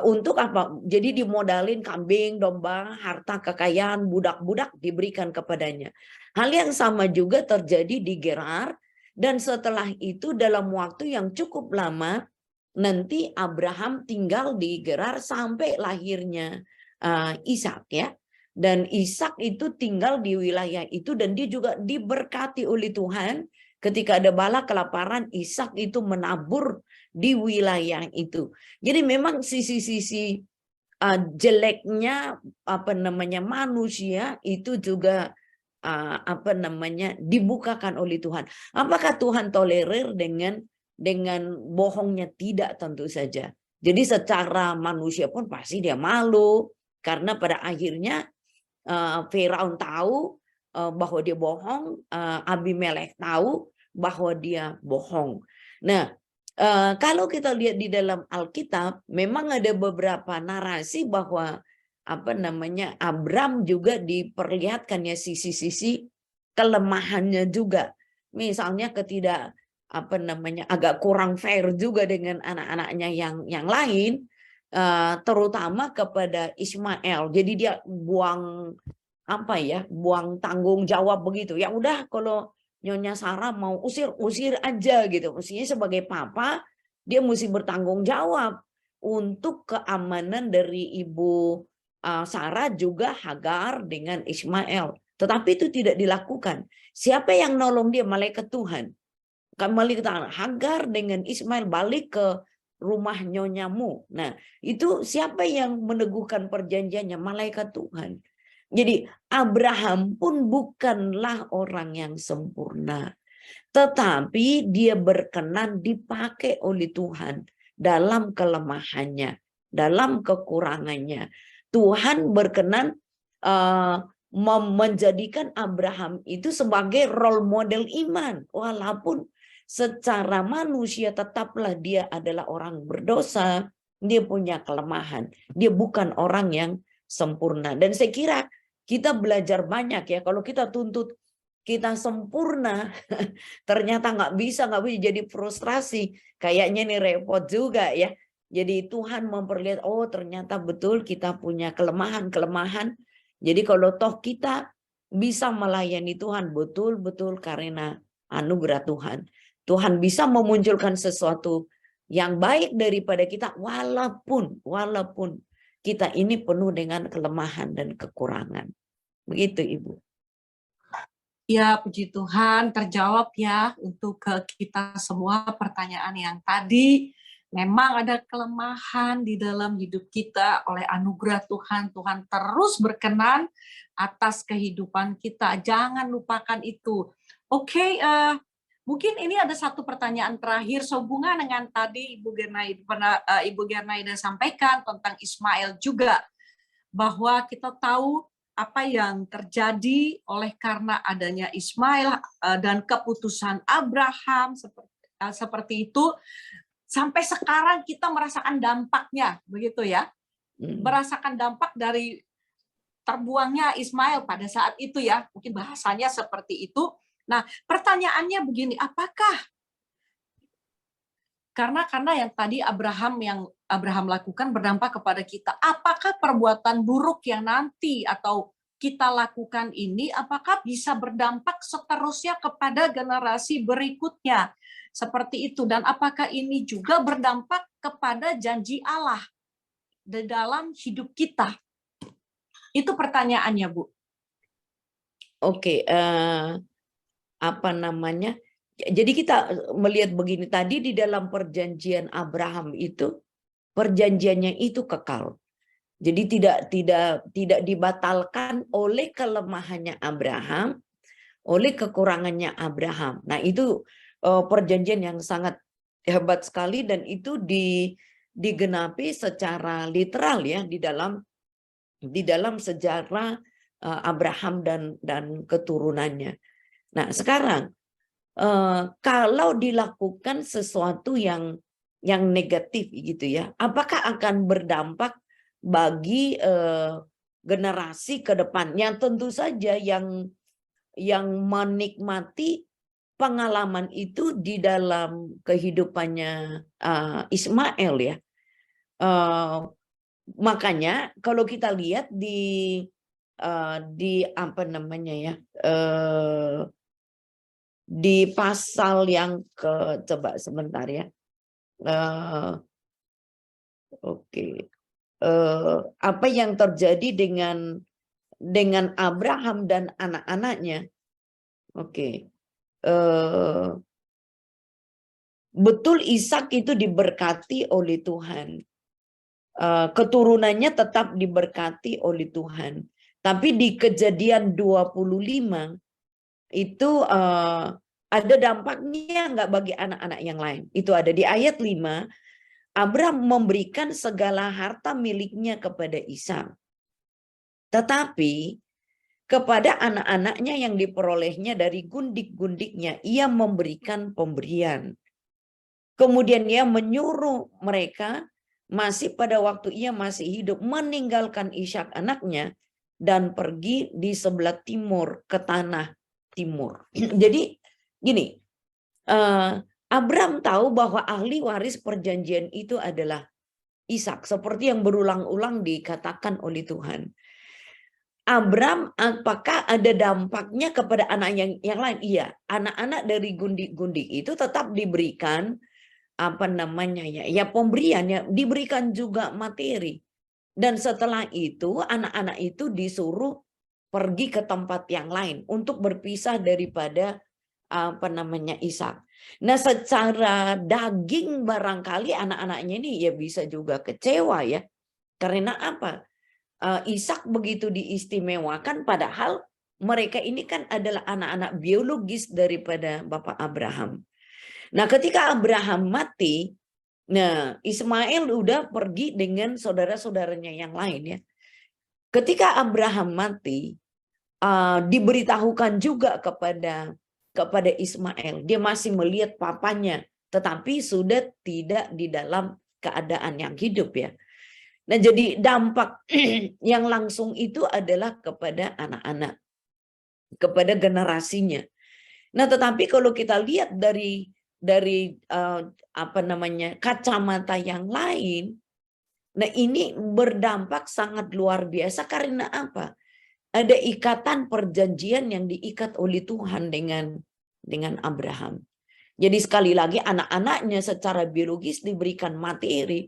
B: Untuk apa? Jadi dimodalin kambing, domba, harta kekayaan, budak-budak diberikan kepadanya. Hal yang sama juga terjadi di Gerar, dan setelah itu dalam waktu yang cukup lama nanti Abraham tinggal di Gerar sampai lahirnya Ishak ya. Dan Ishak itu tinggal di wilayah itu dan dia juga diberkati oleh Tuhan. Ketika ada bala kelaparan, Ishak itu menabur di wilayah itu. Jadi memang sisi-sisi jeleknya manusia itu juga dibukakan oleh Tuhan. Apakah Tuhan tolerir dengan bohongnya? Tidak, tentu saja. Jadi secara manusia pun pasti dia malu. Karena pada akhirnya Firaun tahu bahwa dia bohong, Abimelek tahu bahwa dia bohong. Nah, kalau kita lihat di dalam Alkitab, memang ada beberapa narasi bahwa Abram juga diperlihatkan ya sisi-sisi kelemahannya juga. Misalnya agak kurang fair juga dengan anak-anaknya yang lain, terutama kepada Ismail. Jadi dia buang tanggung jawab begitu. Ya udah, kalau Nyonya Sarah mau usir aja gitu. Mestinya sebagai papa dia mesti bertanggung jawab untuk keamanan dari ibu Sarah juga Hagar dengan Ismail. Tetapi itu tidak dilakukan. Siapa yang nolong dia? Malaikat Tuhan. Kembali ke Hagar dengan Ismail balik ke rumah nyonyamu. Nah, itu siapa yang meneguhkan perjanjiannya? Malaikat Tuhan. Jadi Abraham pun bukanlah orang yang sempurna, tetapi dia berkenan dipakai oleh Tuhan dalam kelemahannya, dalam kekurangannya. Tuhan berkenan menjadikan Abraham itu sebagai role model iman, walaupun secara manusia tetaplah dia adalah orang berdosa, dia punya kelemahan, dia bukan orang yang sempurna. Dan saya kira kita belajar banyak ya, kalau kita tuntut kita sempurna, ternyata nggak bisa jadi frustrasi. Kayaknya ini repot juga ya. Jadi Tuhan memperlihat, oh ternyata betul kita punya kelemahan-kelemahan. Jadi kalau toh kita bisa melayani Tuhan betul-betul karena anugerah Tuhan. Tuhan bisa memunculkan sesuatu yang baik daripada kita walaupun kita ini penuh dengan kelemahan dan kekurangan. Begitu Ibu.
A: Ya, puji Tuhan, terjawab ya untuk kita semua pertanyaan yang tadi. Memang ada kelemahan di dalam hidup kita oleh anugerah Tuhan. Tuhan terus berkenan atas kehidupan kita. Jangan lupakan itu. Oke, mungkin ini ada satu pertanyaan terakhir sehubungan dengan tadi Ibu Gernaida sampaikan tentang Ismail juga. Bahwa kita tahu apa yang terjadi oleh karena adanya Ismail dan keputusan Abraham seperti itu, sampai sekarang kita merasakan dampaknya, begitu ya, merasakan dampak dari terbuangnya Ismail pada saat itu ya, mungkin bahasanya seperti itu. Nah, pertanyaannya begini, apakah karena yang tadi Abraham lakukan berdampak kepada kita. Apakah perbuatan buruk yang nanti atau kita lakukan ini, apakah bisa berdampak seterusnya kepada generasi berikutnya? Seperti itu. Dan apakah ini juga berdampak kepada janji Allah di dalam hidup kita? Itu pertanyaannya, Bu.
B: Oke, jadi kita melihat begini, tadi di dalam perjanjian Abraham itu, perjanjiannya itu kekal. Jadi tidak dibatalkan oleh kelemahannya Abraham, oleh kekurangannya Abraham. Nah, itu perjanjian yang sangat hebat sekali, dan itu digenapi secara literal ya di dalam sejarah Abraham dan keturunannya. Nah, sekarang kalau dilakukan sesuatu yang negatif gitu ya, apakah akan berdampak bagi generasi ke depan yang tentu saja yang menikmati pengalaman itu di dalam kehidupannya Ismail ya. Makanya kalau kita lihat di di pasal yang coba sebentar ya. Oke. Apa yang terjadi dengan Abraham dan anak-anaknya? Oke. Betul Ishak itu diberkati oleh Tuhan. Keturunannya tetap diberkati oleh Tuhan. Tapi di Kejadian 25 itu ada dampaknya nggak bagi anak-anak yang lain. Itu ada di ayat 5, Abraham memberikan segala harta miliknya kepada Ishak. Tetapi kepada anak-anaknya yang diperolehnya dari gundik-gundiknya, ia memberikan pemberian. Kemudian ia menyuruh mereka masih pada waktu ia masih hidup meninggalkan Ishak anaknya dan pergi di sebelah timur ke tanah timur. Jadi gini, Abraham tahu bahwa ahli waris perjanjian itu adalah Ishak, seperti yang berulang-ulang dikatakan oleh Tuhan. Abraham, apakah ada dampaknya kepada anak yang lain? Iya, anak-anak dari gundik-gundik itu tetap diberikan apa namanya ya pemberian, ya diberikan juga materi. Dan setelah itu anak-anak itu disuruh pergi ke tempat yang lain untuk berpisah daripada apa namanya Ishak. Nah, secara daging barangkali anak-anaknya ini ya bisa juga kecewa ya. Karena apa? Ishak begitu diistimewakan padahal mereka ini kan adalah anak-anak biologis daripada Bapak Abraham. Nah, ketika Abraham mati, nah Ismail udah pergi dengan saudara-saudaranya yang lain ya. Ketika Abraham mati, diberitahukan juga kepada Ismail, dia masih melihat papanya, tetapi sudah tidak di dalam keadaan yang hidup ya. Nah, jadi dampak yang langsung itu adalah kepada anak-anak, kepada generasinya. Nah, tetapi kalau kita lihat dari apa namanya kacamata yang lain, nah ini berdampak sangat luar biasa karena apa? Ada ikatan perjanjian yang diikat oleh Tuhan dengan Abraham. Jadi sekali lagi anak-anaknya secara biologis diberikan materi,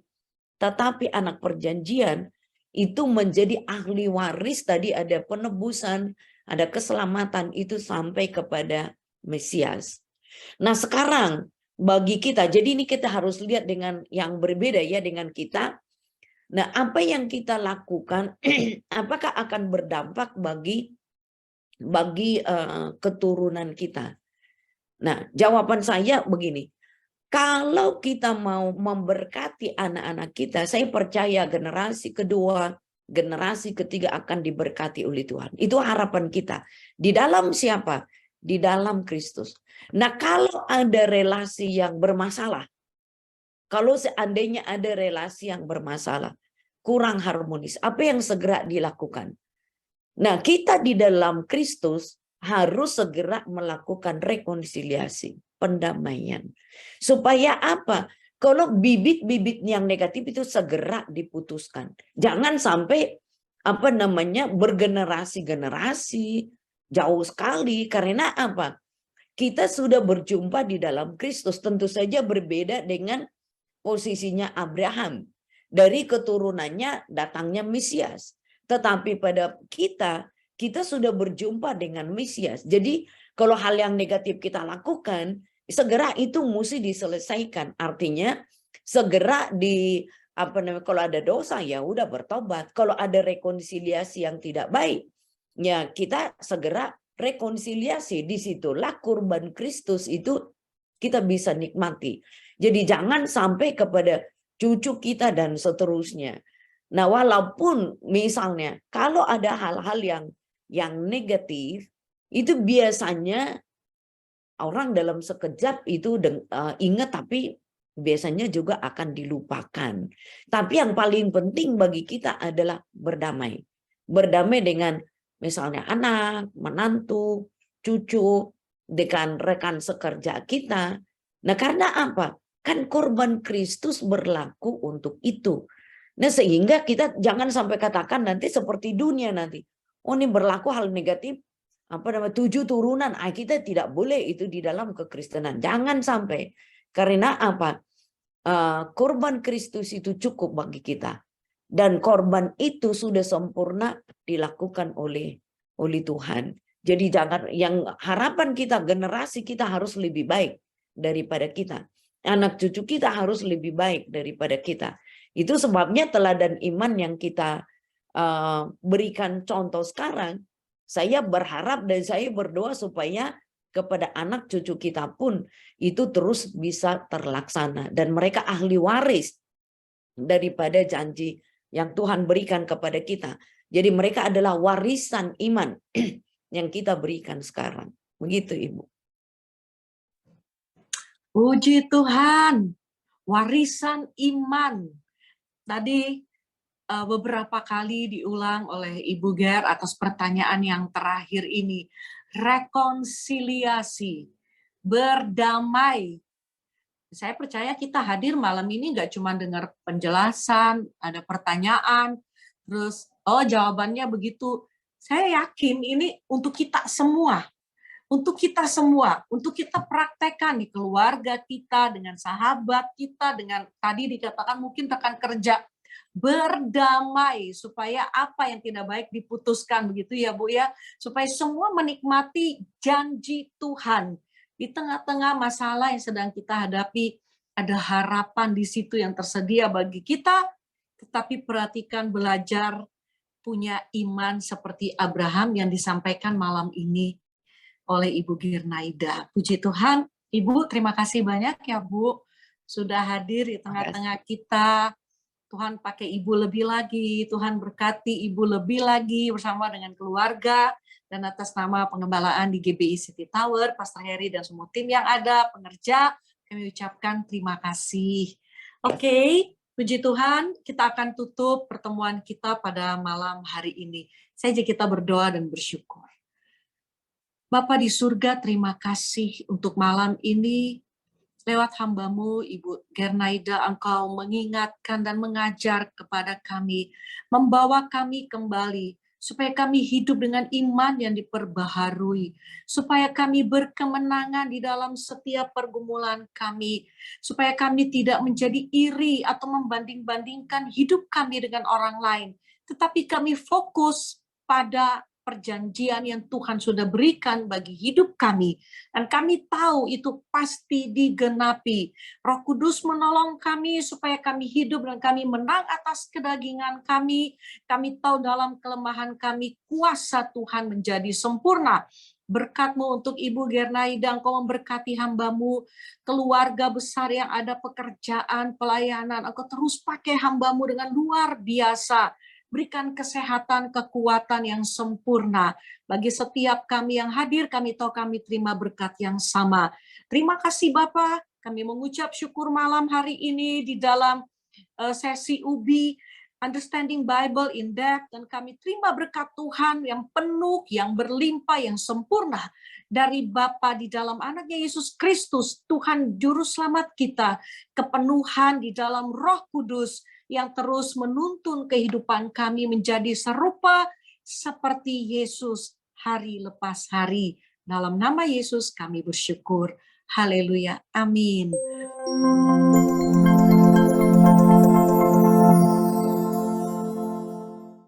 B: tetapi anak perjanjian itu menjadi ahli waris, tadi ada penebusan, ada keselamatan itu sampai kepada Mesias. Nah sekarang bagi kita, jadi ini kita harus lihat dengan yang berbeda ya dengan kita. Nah apa yang kita lakukan, apakah akan berdampak bagi keturunan kita? Nah jawaban saya begini, kalau kita mau memberkati anak-anak kita, saya percaya generasi kedua, generasi ketiga akan diberkati oleh Tuhan. Itu harapan kita. Di dalam siapa? Di dalam Kristus. Nah, kalau ada relasi yang bermasalah, kalau seandainya ada relasi yang bermasalah, kurang harmonis, apa yang segera dilakukan? Nah, kita di dalam Kristus harus segera melakukan rekonsiliasi, pendamaian. Supaya apa? Kalau bibit-bibit yang negatif itu segera diputuskan. Jangan sampai apa namanya bergenerasi-generasi jauh sekali. Karena apa? Kita sudah berjumpa di dalam Kristus. Tentu saja berbeda dengan posisinya Abraham. Dari keturunannya datangnya Mesias. Tetapi pada kita sudah berjumpa dengan Mesias. Jadi kalau hal yang negatif kita lakukan, segera itu mesti diselesaikan. Artinya segera kalau ada dosa ya udah bertobat. Kalau ada rekonsiliasi yang tidak baik, ya kita segera rekonsiliasi. Disitulah kurban Kristus itu kita bisa nikmati. Jadi jangan sampai kepada cucu kita dan seterusnya. Nah, walaupun misalnya kalau ada hal-hal yang negatif, itu biasanya orang dalam sekejap itu ingat, tapi biasanya juga akan dilupakan. Tapi yang paling penting bagi kita adalah berdamai. Berdamai dengan misalnya anak, menantu, cucu, dengan rekan sekerja kita. Nah, karena apa? Kan korban Kristus berlaku untuk itu. Nah, sehingga kita jangan sampai katakan nanti seperti dunia nanti. Oh, ini berlaku hal negatif, apa namanya 7 turunan. Kita tidak boleh itu di dalam kekristenan. Jangan sampai. Karena apa? Korban Kristus itu cukup bagi kita. Dan korban itu sudah sempurna dilakukan oleh Tuhan. Jadi jangan, yang harapan kita, generasi kita harus lebih baik daripada kita. Anak cucu kita harus lebih baik daripada kita. Itu sebabnya teladan iman yang kita berikan contoh sekarang. Saya berharap dan saya berdoa supaya kepada anak cucu kita pun itu terus bisa terlaksana. Dan mereka ahli waris daripada janji yang Tuhan berikan kepada kita. Jadi mereka adalah warisan iman yang kita berikan sekarang. Begitu Ibu.
A: Puji Tuhan, warisan iman. Tadi beberapa kali diulang oleh Ibu Ger atas pertanyaan yang terakhir ini. Rekonsiliasi, berdamai. Saya percaya kita hadir malam ini nggak cuma dengar penjelasan, ada pertanyaan, terus jawabannya begitu. Saya yakin ini untuk kita semua. Untuk kita semua, untuk kita praktekkan di keluarga kita, dengan sahabat kita, dengan tadi dikatakan mungkin rekan kerja, berdamai supaya apa yang tidak baik diputuskan, begitu ya Bu ya, supaya semua menikmati janji Tuhan. Di tengah-tengah masalah yang sedang kita hadapi, ada harapan di situ yang tersedia bagi kita, tetapi perhatikan belajar punya iman seperti Abraham yang disampaikan malam ini oleh Ibu Girnaida. Puji Tuhan, Ibu terima kasih banyak ya Bu, sudah hadir di tengah-tengah kita. Tuhan pakai Ibu lebih lagi, Tuhan berkati Ibu lebih lagi bersama dengan keluarga, dan atas nama pengembalaan di GBI City Tower, Pastor Heri dan semua tim yang ada, pengerja, kami ucapkan terima kasih. Oke, puji Tuhan, kita akan tutup pertemuan kita pada malam hari ini. Saja kita berdoa dan bersyukur. Bapa di surga, terima kasih untuk malam ini. Lewat hamba-Mu, Ibu Gernaida, Engkau mengingatkan dan mengajar kepada kami, membawa kami kembali, supaya kami hidup dengan iman yang diperbaharui, supaya kami berkemenangan di dalam setiap pergumulan kami, supaya kami tidak menjadi iri atau membanding-bandingkan hidup kami dengan orang lain, tetapi kami fokus pada perjanjian yang Tuhan sudah berikan bagi hidup kami. Dan kami tahu itu pasti digenapi. Roh Kudus menolong kami supaya kami hidup dan kami menang atas kedagingan kami. Kami tahu dalam kelemahan kami kuasa Tuhan menjadi sempurna. Berkat-Mu untuk Ibu Gernaida, Engkau memberkati hamba-Mu, keluarga besar yang ada pekerjaan, pelayanan. Engkau terus pakai hamba-Mu dengan luar biasa. Berikan kesehatan, kekuatan yang sempurna. Bagi setiap kami yang hadir, kami tahu kami terima berkat yang sama. Terima kasih Bapak, kami mengucap syukur malam hari ini di dalam sesi UBI, Understanding Bible in Depth, dan kami terima berkat Tuhan yang penuh, yang berlimpah, yang sempurna dari Bapa di dalam anaknya Yesus Kristus, Tuhan Juru Selamat kita, kepenuhan di dalam Roh Kudus, yang terus menuntun kehidupan kami menjadi serupa seperti Yesus hari lepas hari. Dalam nama Yesus kami bersyukur. Haleluya. Amin.